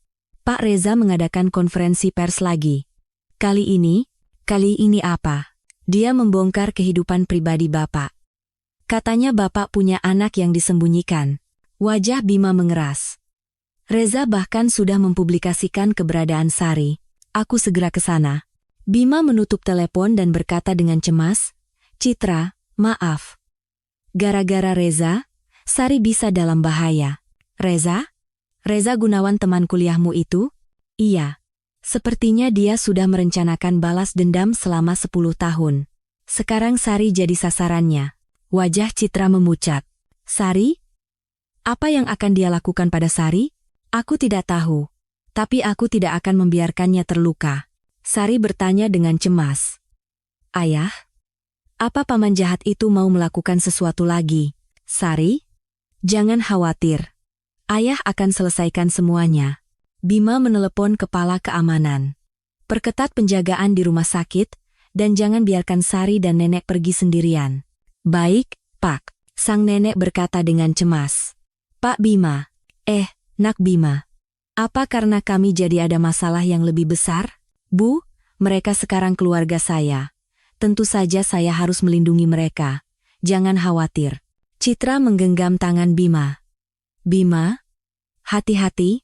Pak Reza mengadakan konferensi pers lagi. Kali ini apa? Dia membongkar kehidupan pribadi Bapak. Katanya Bapak punya anak yang disembunyikan. Wajah Bima mengeras. Reza bahkan sudah mempublikasikan keberadaan Sari. Aku segera ke sana. Bima menutup telepon dan berkata dengan cemas, Citra, maaf. Gara-gara Reza, Sari bisa dalam bahaya. Reza? Reza Gunawan teman kuliahmu itu? Iya. Sepertinya dia sudah merencanakan balas dendam selama 10 tahun. Sekarang Sari jadi sasarannya. Wajah Citra memucat. Sari? Apa yang akan dia lakukan pada Sari? Aku tidak tahu. Tapi aku tidak akan membiarkannya terluka. Sari bertanya dengan cemas. Ayah? Apa paman jahat itu mau melakukan sesuatu lagi? Sari? Jangan khawatir. Ayah akan selesaikan semuanya. Bima menelepon kepala keamanan. Perketat penjagaan di rumah sakit, dan jangan biarkan Sari dan nenek pergi sendirian. Baik, Pak. Sang nenek berkata dengan cemas. Pak Bima. Nak Bima. Apa karena kami jadi ada masalah yang lebih besar? Bu, mereka sekarang keluarga saya. Tentu saja saya harus melindungi mereka. Jangan khawatir. Citra menggenggam tangan Bima. Bima, hati-hati.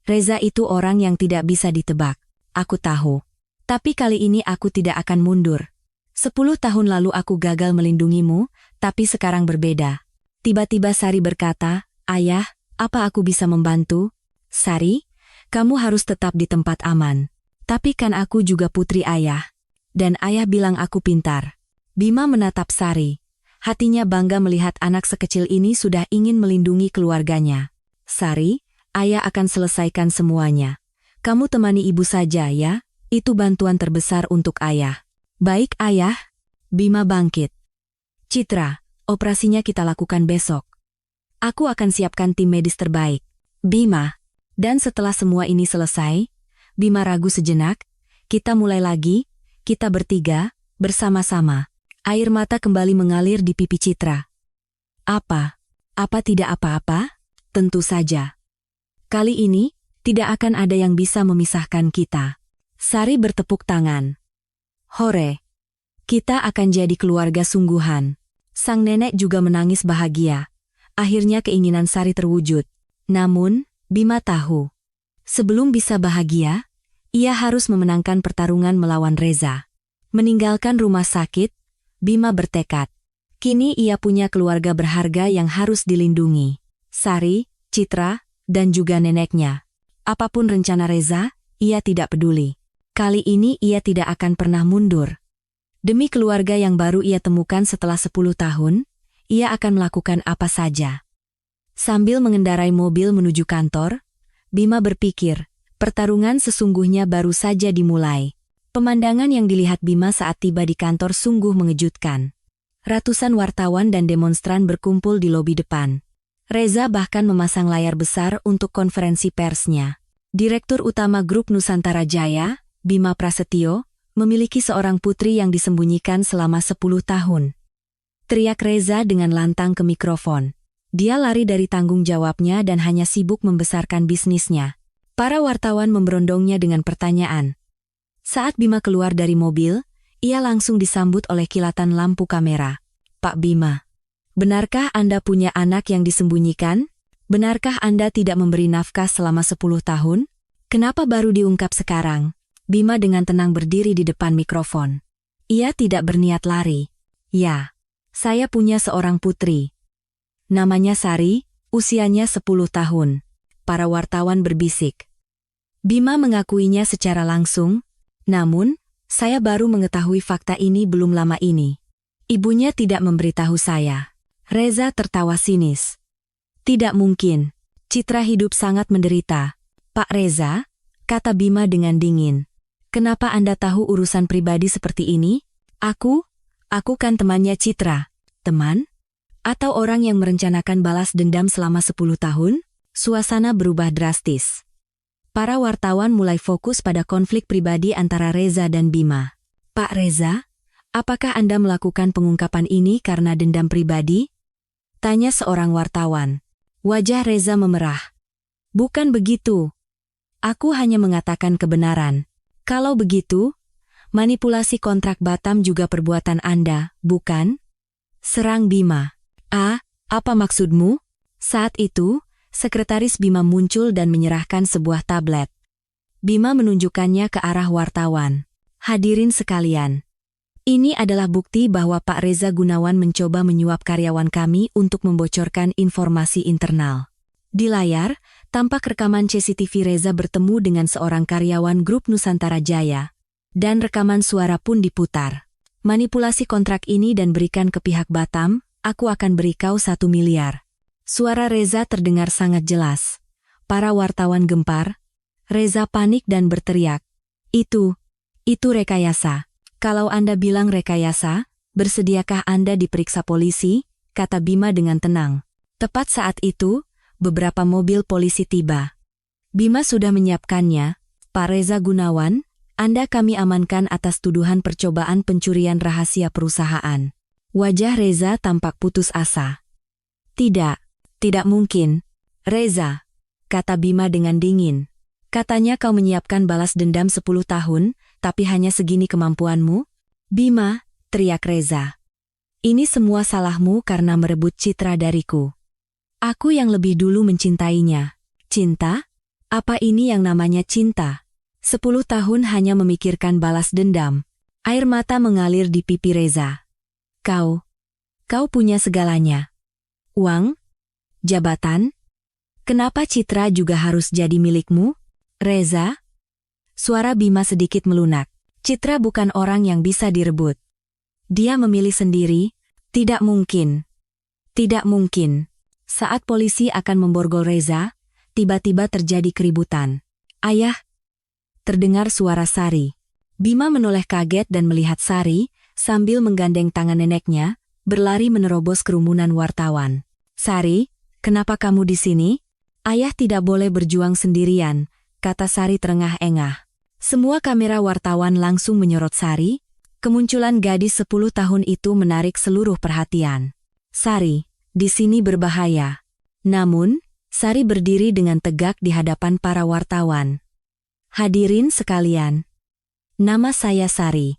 Reza itu orang yang tidak bisa ditebak. Aku tahu. Tapi kali ini aku tidak akan mundur. 10 tahun lalu aku gagal melindungimu, tapi sekarang berbeda. Tiba-tiba Sari berkata, Ayah, apa aku bisa membantu? Sari, kamu harus tetap di tempat aman. Tapi kan aku juga putri ayah. Dan ayah bilang aku pintar. Bima menatap Sari. Hatinya bangga melihat anak sekecil ini sudah ingin melindungi keluarganya. Sari, ayah akan selesaikan semuanya. Kamu temani ibu saja ya, itu bantuan terbesar untuk ayah. Baik ayah. Bima bangkit. Citra, operasinya kita lakukan besok. Aku akan siapkan tim medis terbaik. Bima. Dan setelah semua ini selesai, Bima ragu sejenak, kita mulai lagi. Kita bertiga, bersama-sama. Air mata kembali mengalir di pipi Citra. Apa? Apa tidak apa-apa? Tentu saja. Kali ini, tidak akan ada yang bisa memisahkan kita. Sari bertepuk tangan. Hore! Kita akan jadi keluarga sungguhan. Sang nenek juga menangis bahagia. Akhirnya keinginan Sari terwujud. Namun, Bima tahu. Sebelum bisa bahagia, ia harus memenangkan pertarungan melawan Reza. Meninggalkan rumah sakit, Bima bertekad. Kini ia punya keluarga berharga yang harus dilindungi. Sari, Citra, dan juga neneknya. Apapun rencana Reza, ia tidak peduli. Kali ini ia tidak akan pernah mundur. Demi keluarga yang baru ia temukan setelah 10 tahun, ia akan melakukan apa saja. Sambil mengendarai mobil menuju kantor, Bima berpikir, pertarungan sesungguhnya baru saja dimulai. Pemandangan yang dilihat Bima saat tiba di kantor sungguh mengejutkan. Ratusan wartawan dan demonstran berkumpul di lobi depan. Reza bahkan memasang layar besar untuk konferensi persnya. Direktur Utama Grup Nusantara Jaya, Bima Prasetyo, memiliki seorang putri yang disembunyikan selama 10 tahun. Teriak Reza dengan lantang ke mikrofon. Dia lari dari tanggung jawabnya dan hanya sibuk membesarkan bisnisnya. Para wartawan memberondongnya dengan pertanyaan. Saat Bima keluar dari mobil, ia langsung disambut oleh kilatan lampu kamera. Pak Bima, benarkah Anda punya anak yang disembunyikan? Benarkah Anda tidak memberi nafkah selama 10 tahun? Kenapa baru diungkap sekarang? Bima dengan tenang berdiri di depan mikrofon. Ia tidak berniat lari. Ya, saya punya seorang putri. Namanya Sari, usianya 10 tahun. Para wartawan berbisik. Bima mengakuinya secara langsung, namun, saya baru mengetahui fakta ini belum lama ini. Ibunya tidak memberitahu saya. Reza tertawa sinis. Tidak mungkin. Citra hidup sangat menderita. Pak Reza, kata Bima dengan dingin. Kenapa Anda tahu urusan pribadi seperti ini? Aku kan temannya Citra. Teman? Atau orang yang merencanakan balas dendam selama 10 tahun? Suasana berubah drastis. Para wartawan mulai fokus pada konflik pribadi antara Reza dan Bima. Pak Reza, apakah Anda melakukan pengungkapan ini karena dendam pribadi? Tanya seorang wartawan. Wajah Reza memerah. Bukan begitu. Aku hanya mengatakan kebenaran. Kalau begitu, manipulasi kontrak Batam juga perbuatan Anda, bukan? Serang Bima. Apa maksudmu? Saat itu, sekretaris Bima muncul dan menyerahkan sebuah tablet. Bima menunjukkannya ke arah wartawan. Hadirin sekalian. Ini adalah bukti bahwa Pak Reza Gunawan mencoba menyuap karyawan kami untuk membocorkan informasi internal. Di layar, tampak rekaman CCTV Reza bertemu dengan seorang karyawan Grup Nusantara Jaya. Dan rekaman suara pun diputar. Manipulasi kontrak ini dan berikan ke pihak Batam, aku akan beri kau 1 miliar. Suara Reza terdengar sangat jelas. Para wartawan gempar. Reza panik dan berteriak. Itu rekayasa. Kalau Anda bilang rekayasa, bersediakah Anda diperiksa polisi? Kata Bima dengan tenang. Tepat saat itu, beberapa mobil polisi tiba. Bima sudah menyiapkannya. Pak Reza Gunawan, Anda kami amankan atas tuduhan percobaan pencurian rahasia perusahaan. Wajah Reza tampak putus asa. Tidak mungkin. Reza, kata Bima dengan dingin. Katanya kau menyiapkan balas dendam 10 tahun, tapi hanya segini kemampuanmu? Bima, teriak Reza. Ini semua salahmu karena merebut Citra dariku. Aku yang lebih dulu mencintainya. Cinta? Apa ini yang namanya cinta? 10 tahun hanya memikirkan balas dendam. Air mata mengalir di pipi Reza. Kau punya segalanya. Uang? Jabatan? Kenapa Citra juga harus jadi milikmu? Reza? Suara Bima sedikit melunak. Citra bukan orang yang bisa direbut. Dia memilih sendiri. Tidak mungkin. Tidak mungkin. Saat polisi akan memborgol Reza, tiba-tiba terjadi keributan. Ayah! Terdengar suara Sari. Bima menoleh kaget dan melihat Sari, sambil menggandeng tangan neneknya, berlari menerobos kerumunan wartawan. Sari, kenapa kamu di sini? Ayah tidak boleh berjuang sendirian, kata Sari terengah-engah. Semua kamera wartawan langsung menyorot Sari. Kemunculan gadis 10 tahun itu menarik seluruh perhatian. Sari, di sini berbahaya. Namun, Sari berdiri dengan tegak di hadapan para wartawan. Hadirin sekalian, nama saya Sari.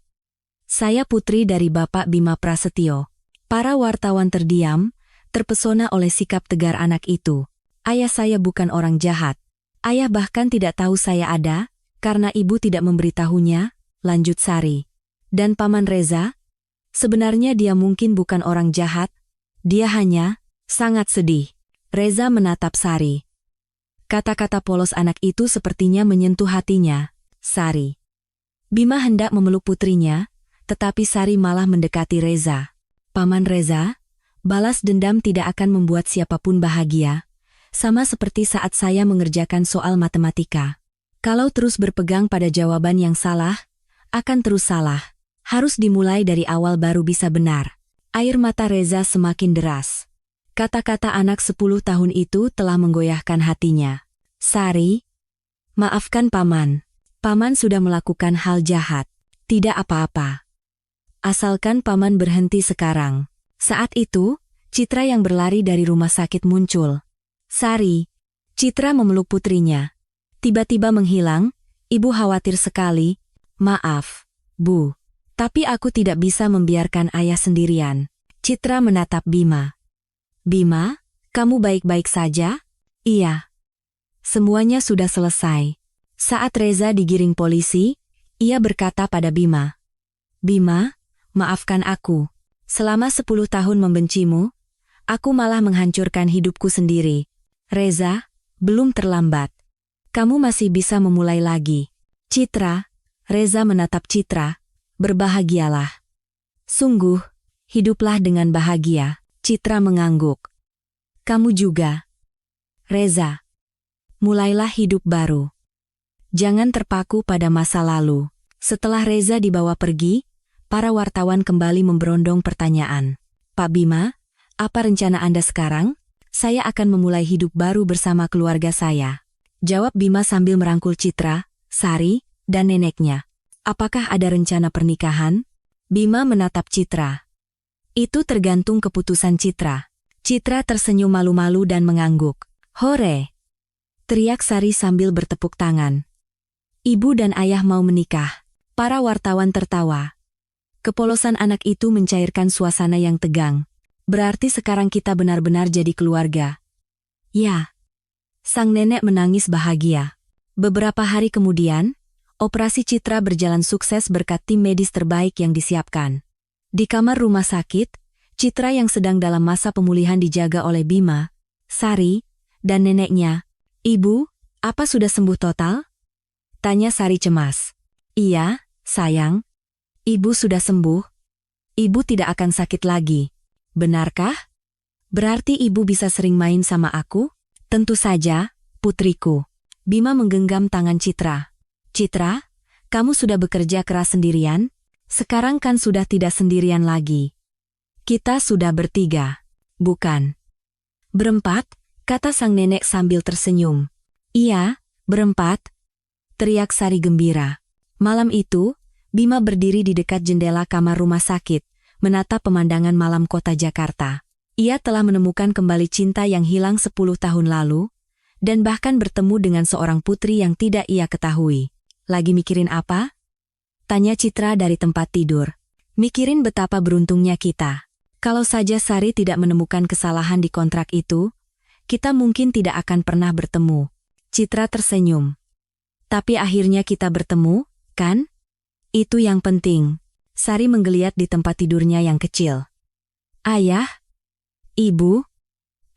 Saya putri dari Bapak Bima Prasetyo. Para wartawan terdiam, terpesona oleh sikap tegar anak itu. Ayah saya bukan orang jahat. Ayah bahkan tidak tahu saya ada, karena ibu tidak memberitahunya, lanjut Sari. Dan Paman Reza? Sebenarnya dia mungkin bukan orang jahat. Dia hanya sangat sedih. Reza menatap Sari. Kata-kata polos anak itu sepertinya menyentuh hatinya. Sari. Bima hendak memeluk putrinya, tetapi Sari malah mendekati Reza. Paman Reza, balas dendam tidak akan membuat siapapun bahagia, sama seperti saat saya mengerjakan soal matematika. Kalau terus berpegang pada jawaban yang salah, akan terus salah. Harus dimulai dari awal baru bisa benar. Air mata Reza semakin deras. Kata-kata anak 10 tahun itu telah menggoyahkan hatinya. Sari, maafkan Paman. Paman sudah melakukan hal jahat. Tidak apa-apa. Asalkan Paman berhenti sekarang. Saat itu, Citra yang berlari dari rumah sakit muncul. Sari, Citra memeluk putrinya. Tiba-tiba menghilang, ibu khawatir sekali. Maaf, Bu. Tapi aku tidak bisa membiarkan ayah sendirian. Citra menatap Bima. Bima, kamu baik-baik saja? Iya. Semuanya sudah selesai. Saat Reza digiring polisi, ia berkata pada Bima. Bima, maafkan aku. Selama 10 tahun membencimu, aku malah menghancurkan hidupku sendiri. Reza, belum terlambat. Kamu masih bisa memulai lagi. Citra, Reza menatap Citra, berbahagialah. Sungguh, hiduplah dengan bahagia. Citra mengangguk. Kamu juga. Reza, mulailah hidup baru. Jangan terpaku pada masa lalu. Setelah Reza dibawa pergi, para wartawan kembali memberondong pertanyaan. Pak Bima, apa rencana Anda sekarang? Saya akan memulai hidup baru bersama keluarga saya. Jawab Bima sambil merangkul Citra, Sari, dan neneknya. Apakah ada rencana pernikahan? Bima menatap Citra. Itu tergantung keputusan Citra. Citra tersenyum malu-malu dan mengangguk. Hore! Teriak Sari sambil bertepuk tangan. Ibu dan ayah mau menikah. Para wartawan tertawa. Kepolosan anak itu mencairkan suasana yang tegang. Berarti sekarang kita benar-benar jadi keluarga. Ya. Sang nenek menangis bahagia. Beberapa hari kemudian, operasi Citra berjalan sukses berkat tim medis terbaik yang disiapkan. Di kamar rumah sakit, Citra yang sedang dalam masa pemulihan dijaga oleh Bima, Sari, dan neneknya. Ibu, apa sudah sembuh total? Tanya Sari cemas. Iya, sayang. Ibu sudah sembuh. Ibu tidak akan sakit lagi. Benarkah? Berarti ibu bisa sering main sama aku? Tentu saja, putriku. Bima menggenggam tangan Citra. Citra, kamu sudah bekerja keras sendirian? Sekarang kan sudah tidak sendirian lagi. Kita sudah bertiga. Bukan. Berempat, kata sang nenek sambil tersenyum. Iya, berempat. Teriak Sari gembira. Malam itu, Bima berdiri di dekat jendela kamar rumah sakit, menatap pemandangan malam kota Jakarta. Ia telah menemukan kembali cinta yang hilang 10 tahun lalu, dan bahkan bertemu dengan seorang putri yang tidak ia ketahui. Lagi mikirin apa? Tanya Citra dari tempat tidur. Mikirin betapa beruntungnya kita. Kalau saja Sari tidak menemukan kesalahan di kontrak itu, kita mungkin tidak akan pernah bertemu. Citra tersenyum. Tapi akhirnya kita bertemu, kan? Itu yang penting. Sari menggeliat di tempat tidurnya yang kecil. Ayah? Ibu?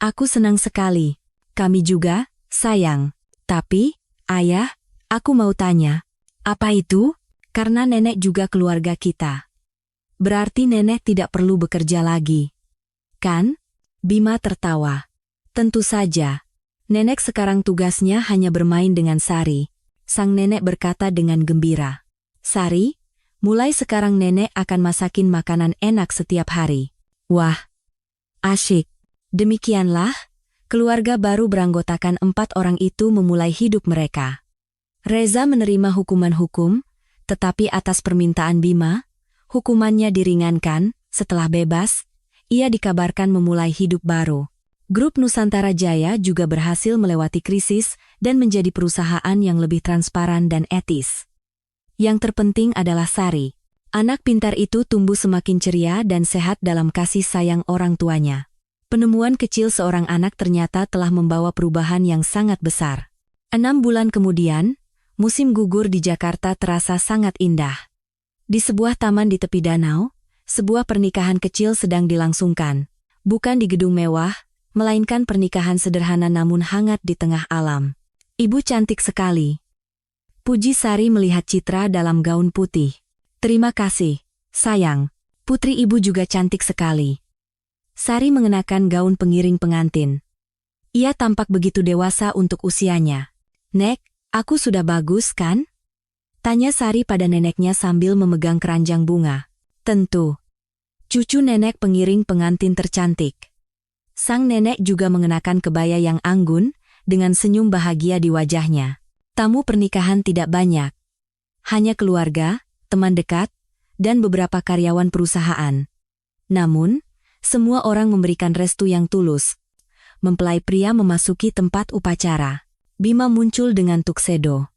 Aku senang sekali. Kami juga, sayang. Tapi, ayah, aku mau tanya. Apa itu? Karena nenek juga keluarga kita. Berarti nenek tidak perlu bekerja lagi. Kan? Bima tertawa. Tentu saja. Nenek sekarang tugasnya hanya bermain dengan Sari. Sang nenek berkata dengan gembira. Sari, mulai sekarang nenek akan masakin makanan enak setiap hari. Wah, asyik. Demikianlah, keluarga baru beranggotakan 4 orang itu memulai hidup mereka. Reza menerima hukuman hukum, tetapi atas permintaan Bima, hukumannya diringankan. Setelah bebas, ia dikabarkan memulai hidup baru. Grup Nusantara Jaya juga berhasil melewati krisis dan menjadi perusahaan yang lebih transparan dan etis. Yang terpenting adalah Sari. Anak pintar itu tumbuh semakin ceria dan sehat dalam kasih sayang orang tuanya. Penemuan kecil seorang anak ternyata telah membawa perubahan yang sangat besar. 6 bulan kemudian, musim gugur di Jakarta terasa sangat indah. Di sebuah taman di tepi danau, sebuah pernikahan kecil sedang dilangsungkan. Bukan di gedung mewah, melainkan pernikahan sederhana namun hangat di tengah alam. Ibu cantik sekali. Puji Sari melihat Citra dalam gaun putih. Terima kasih, sayang. Putri ibu juga cantik sekali. Sari mengenakan gaun pengiring pengantin. Ia tampak begitu dewasa untuk usianya. Nek, aku sudah bagus kan? Tanya Sari pada neneknya sambil memegang keranjang bunga. Tentu. Cucu nenek pengiring pengantin tercantik. Sang nenek juga mengenakan kebaya yang anggun, dengan senyum bahagia di wajahnya. Tamu pernikahan tidak banyak. Hanya keluarga, teman dekat, dan beberapa karyawan perusahaan. Namun, semua orang memberikan restu yang tulus. Mempelai pria memasuki tempat upacara. Bima muncul dengan tuxedo.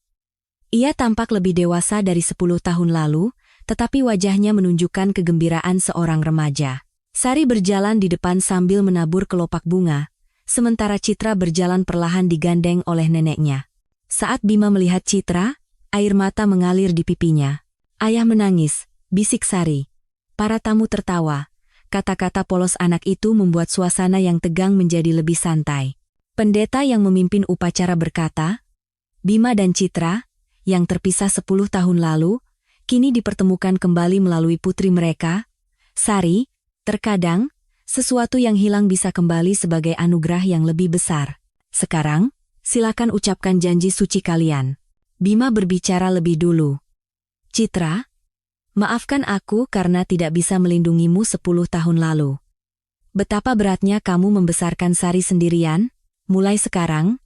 Ia tampak lebih dewasa dari 10 tahun lalu, tetapi wajahnya menunjukkan kegembiraan seorang remaja. Sari berjalan di depan sambil menabur kelopak bunga, sementara Citra berjalan perlahan digandeng oleh neneknya. Saat Bima melihat Citra, air mata mengalir di pipinya. Ayah menangis, bisik Sari. Para tamu tertawa. Kata-kata polos anak itu membuat suasana yang tegang menjadi lebih santai. Pendeta yang memimpin upacara berkata, Bima dan Citra, yang terpisah 10 tahun lalu, kini dipertemukan kembali melalui putri mereka. Sari, terkadang, sesuatu yang hilang bisa kembali sebagai anugerah yang lebih besar. Sekarang, silakan ucapkan janji suci kalian. Bima berbicara lebih dulu. Citra, maafkan aku karena tidak bisa melindungimu 10 tahun lalu. Betapa beratnya kamu membesarkan Sari sendirian. Mulai sekarang,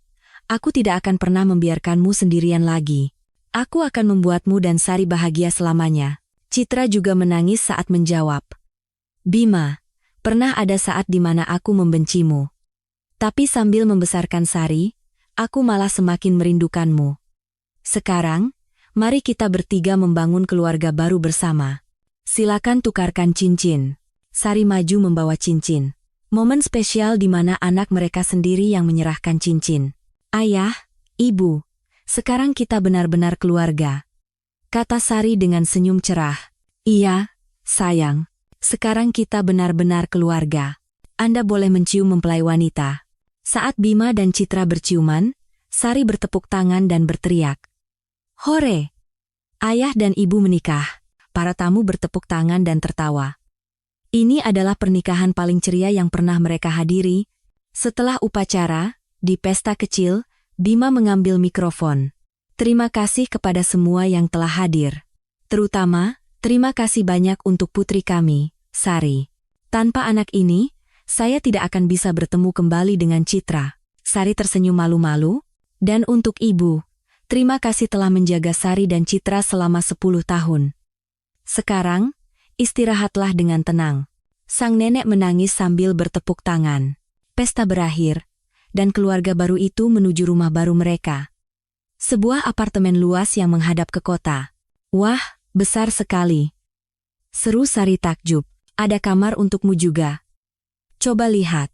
aku tidak akan pernah membiarkanmu sendirian lagi. Aku akan membuatmu dan Sari bahagia selamanya. Citra juga menangis saat menjawab. Bima, pernah ada saat di mana aku membencimu. Tapi sambil membesarkan Sari, aku malah semakin merindukanmu. Sekarang, mari kita bertiga membangun keluarga baru bersama. Silakan tukarkan cincin. Sari maju membawa cincin. Momen spesial di mana anak mereka sendiri yang menyerahkan cincin. Ayah, ibu, sekarang kita benar-benar keluarga. Kata Sari dengan senyum cerah. Iya, sayang. Sekarang kita benar-benar keluarga. Anda boleh mencium mempelai wanita. Saat Bima dan Citra berciuman, Sari bertepuk tangan dan berteriak. Hore! Ayah dan ibu menikah. Para tamu bertepuk tangan dan tertawa. Ini adalah pernikahan paling ceria yang pernah mereka hadiri. Setelah upacara, di pesta kecil, Bima mengambil mikrofon. Terima kasih kepada semua yang telah hadir. Terutama, terima kasih banyak untuk putri kami, Sari. Tanpa anak ini, saya tidak akan bisa bertemu kembali dengan Citra. Sari tersenyum malu-malu. Dan untuk ibu, terima kasih telah menjaga Sari dan Citra selama 10 tahun. Sekarang, istirahatlah dengan tenang. Sang nenek menangis sambil bertepuk tangan. Pesta berakhir, dan keluarga baru itu menuju rumah baru mereka. Sebuah apartemen luas yang menghadap ke kota. Wah, besar sekali. Seru Sari takjub. Ada kamar untukmu juga. Coba lihat.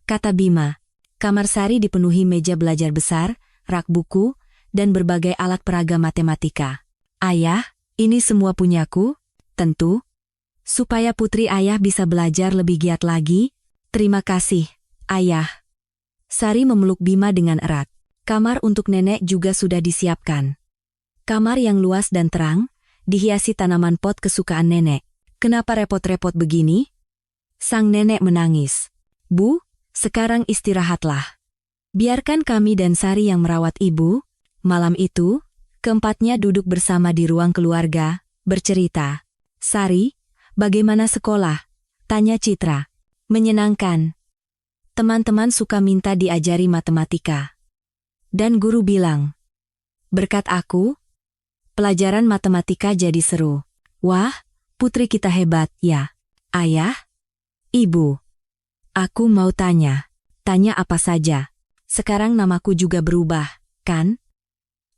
Kata Bima. Kamar Sari dipenuhi meja belajar besar, rak buku, dan berbagai alat peraga matematika. Ayah, ini semua punyaku? Tentu. Supaya putri ayah bisa belajar lebih giat lagi. Terima kasih, ayah. Sari memeluk Bima dengan erat. Kamar untuk nenek juga sudah disiapkan. Kamar yang luas dan terang, dihiasi tanaman pot kesukaan nenek. Kenapa repot-repot begini? Sang nenek menangis. Bu, sekarang istirahatlah. Biarkan kami dan Sari yang merawat ibu. Malam itu, keempatnya duduk bersama di ruang keluarga, bercerita. Sari, bagaimana sekolah? Tanya Citra. Menyenangkan. Teman-teman suka minta diajari matematika. Dan guru bilang, berkat aku, pelajaran matematika jadi seru. Wah, putri kita hebat, ya. Ayah? Ibu. Aku mau tanya. Tanya apa saja. Sekarang namaku juga berubah, kan?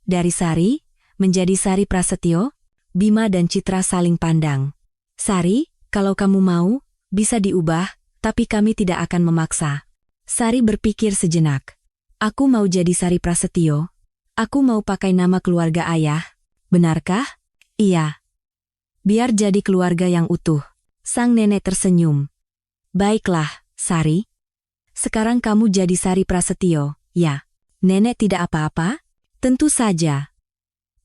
Dari Sari, menjadi Sari Prasetyo. Bima dan Citra saling pandang. Sari, kalau kamu mau, bisa diubah, tapi kami tidak akan memaksa. Sari berpikir sejenak. Aku mau jadi Sari Prasetyo. Aku mau pakai nama keluarga ayah. Benarkah? Iya. Biar jadi keluarga yang utuh. Sang nenek tersenyum. Baiklah, Sari. Sekarang kamu jadi Sari Prasetyo, ya. Nenek tidak apa-apa? Tentu saja.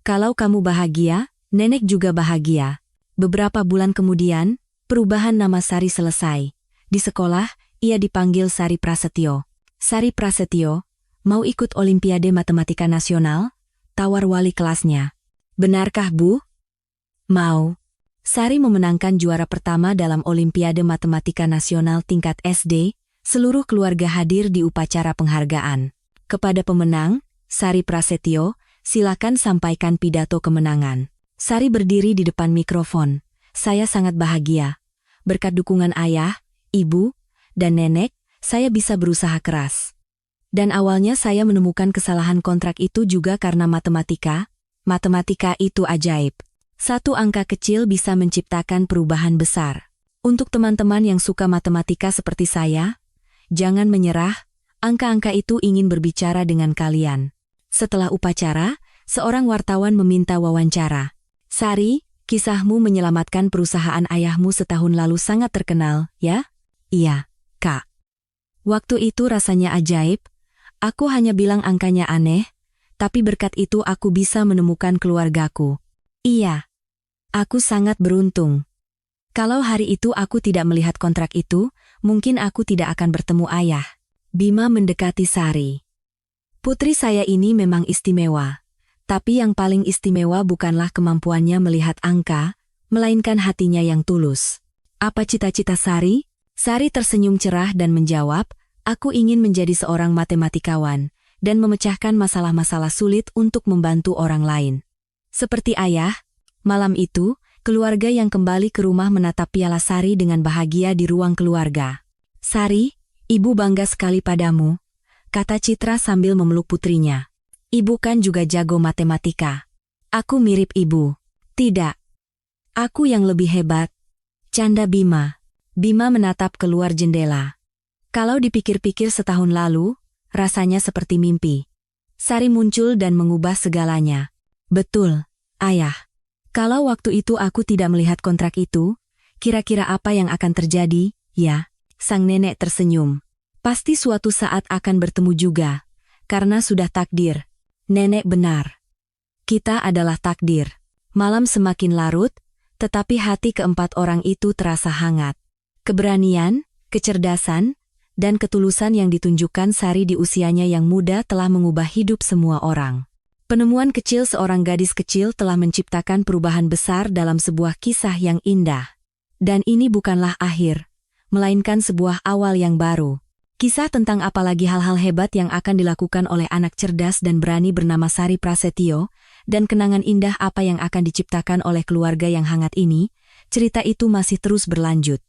Kalau kamu bahagia, nenek juga bahagia. Beberapa bulan kemudian, perubahan nama Sari selesai. Di sekolah, ia dipanggil Sari Prasetyo. Sari Prasetyo, mau ikut Olimpiade Matematika Nasional? Tawar wali kelasnya. Benarkah, Bu? Mau. Sari memenangkan juara pertama dalam Olimpiade Matematika Nasional tingkat SD, seluruh keluarga hadir di upacara penghargaan. Kepada pemenang, Sari Prasetyo, silakan sampaikan pidato kemenangan. Sari berdiri di depan mikrofon. Saya sangat bahagia. Berkat dukungan ayah, ibu, dan nenek, saya bisa berusaha keras. Dan awalnya saya menemukan kesalahan kontrak itu juga karena matematika. Matematika itu ajaib. Satu angka kecil bisa menciptakan perubahan besar. Untuk teman-teman yang suka matematika seperti saya, jangan menyerah, angka-angka itu ingin berbicara dengan kalian. Setelah upacara, seorang wartawan meminta wawancara. Sari, kisahmu menyelamatkan perusahaan ayahmu setahun lalu sangat terkenal, ya? Iya, Kak. Waktu itu rasanya ajaib, aku hanya bilang angkanya aneh, tapi berkat itu aku bisa menemukan keluargaku. Iya. Aku sangat beruntung. Kalau hari itu aku tidak melihat kontrak itu, mungkin aku tidak akan bertemu ayah. Bima mendekati Sari. Putri saya ini memang istimewa. Tapi yang paling istimewa bukanlah kemampuannya melihat angka, melainkan hatinya yang tulus. Apa cita-cita Sari? Sari tersenyum cerah dan menjawab, aku ingin menjadi seorang matematikawan, dan memecahkan masalah-masalah sulit untuk membantu orang lain. Seperti ayah, malam itu, keluarga yang kembali ke rumah menatap piala Sari dengan bahagia di ruang keluarga. Sari, ibu bangga sekali padamu, kata Citra sambil memeluk putrinya. Ibu kan juga jago matematika. Aku mirip ibu. Tidak. Aku yang lebih hebat. Canda Bima. Bima menatap keluar jendela. Kalau dipikir-pikir setahun lalu, rasanya seperti mimpi. Sari muncul dan mengubah segalanya. Betul, ayah. Kalau waktu itu aku tidak melihat kontrak itu, kira-kira apa yang akan terjadi, ya? Sang nenek tersenyum. Pasti suatu saat akan bertemu juga, karena sudah takdir. Nenek benar. Kita adalah takdir. Malam semakin larut, tetapi hati keempat orang itu terasa hangat. Keberanian, kecerdasan, dan ketulusan yang ditunjukkan Sari di usianya yang muda telah mengubah hidup semua orang. Penemuan kecil seorang gadis kecil telah menciptakan perubahan besar dalam sebuah kisah yang indah. Dan ini bukanlah akhir, melainkan sebuah awal yang baru. Kisah tentang apalagi hal-hal hebat yang akan dilakukan oleh anak cerdas dan berani bernama Sari Prasetyo, dan kenangan indah apa yang akan diciptakan oleh keluarga yang hangat ini, cerita itu masih terus berlanjut.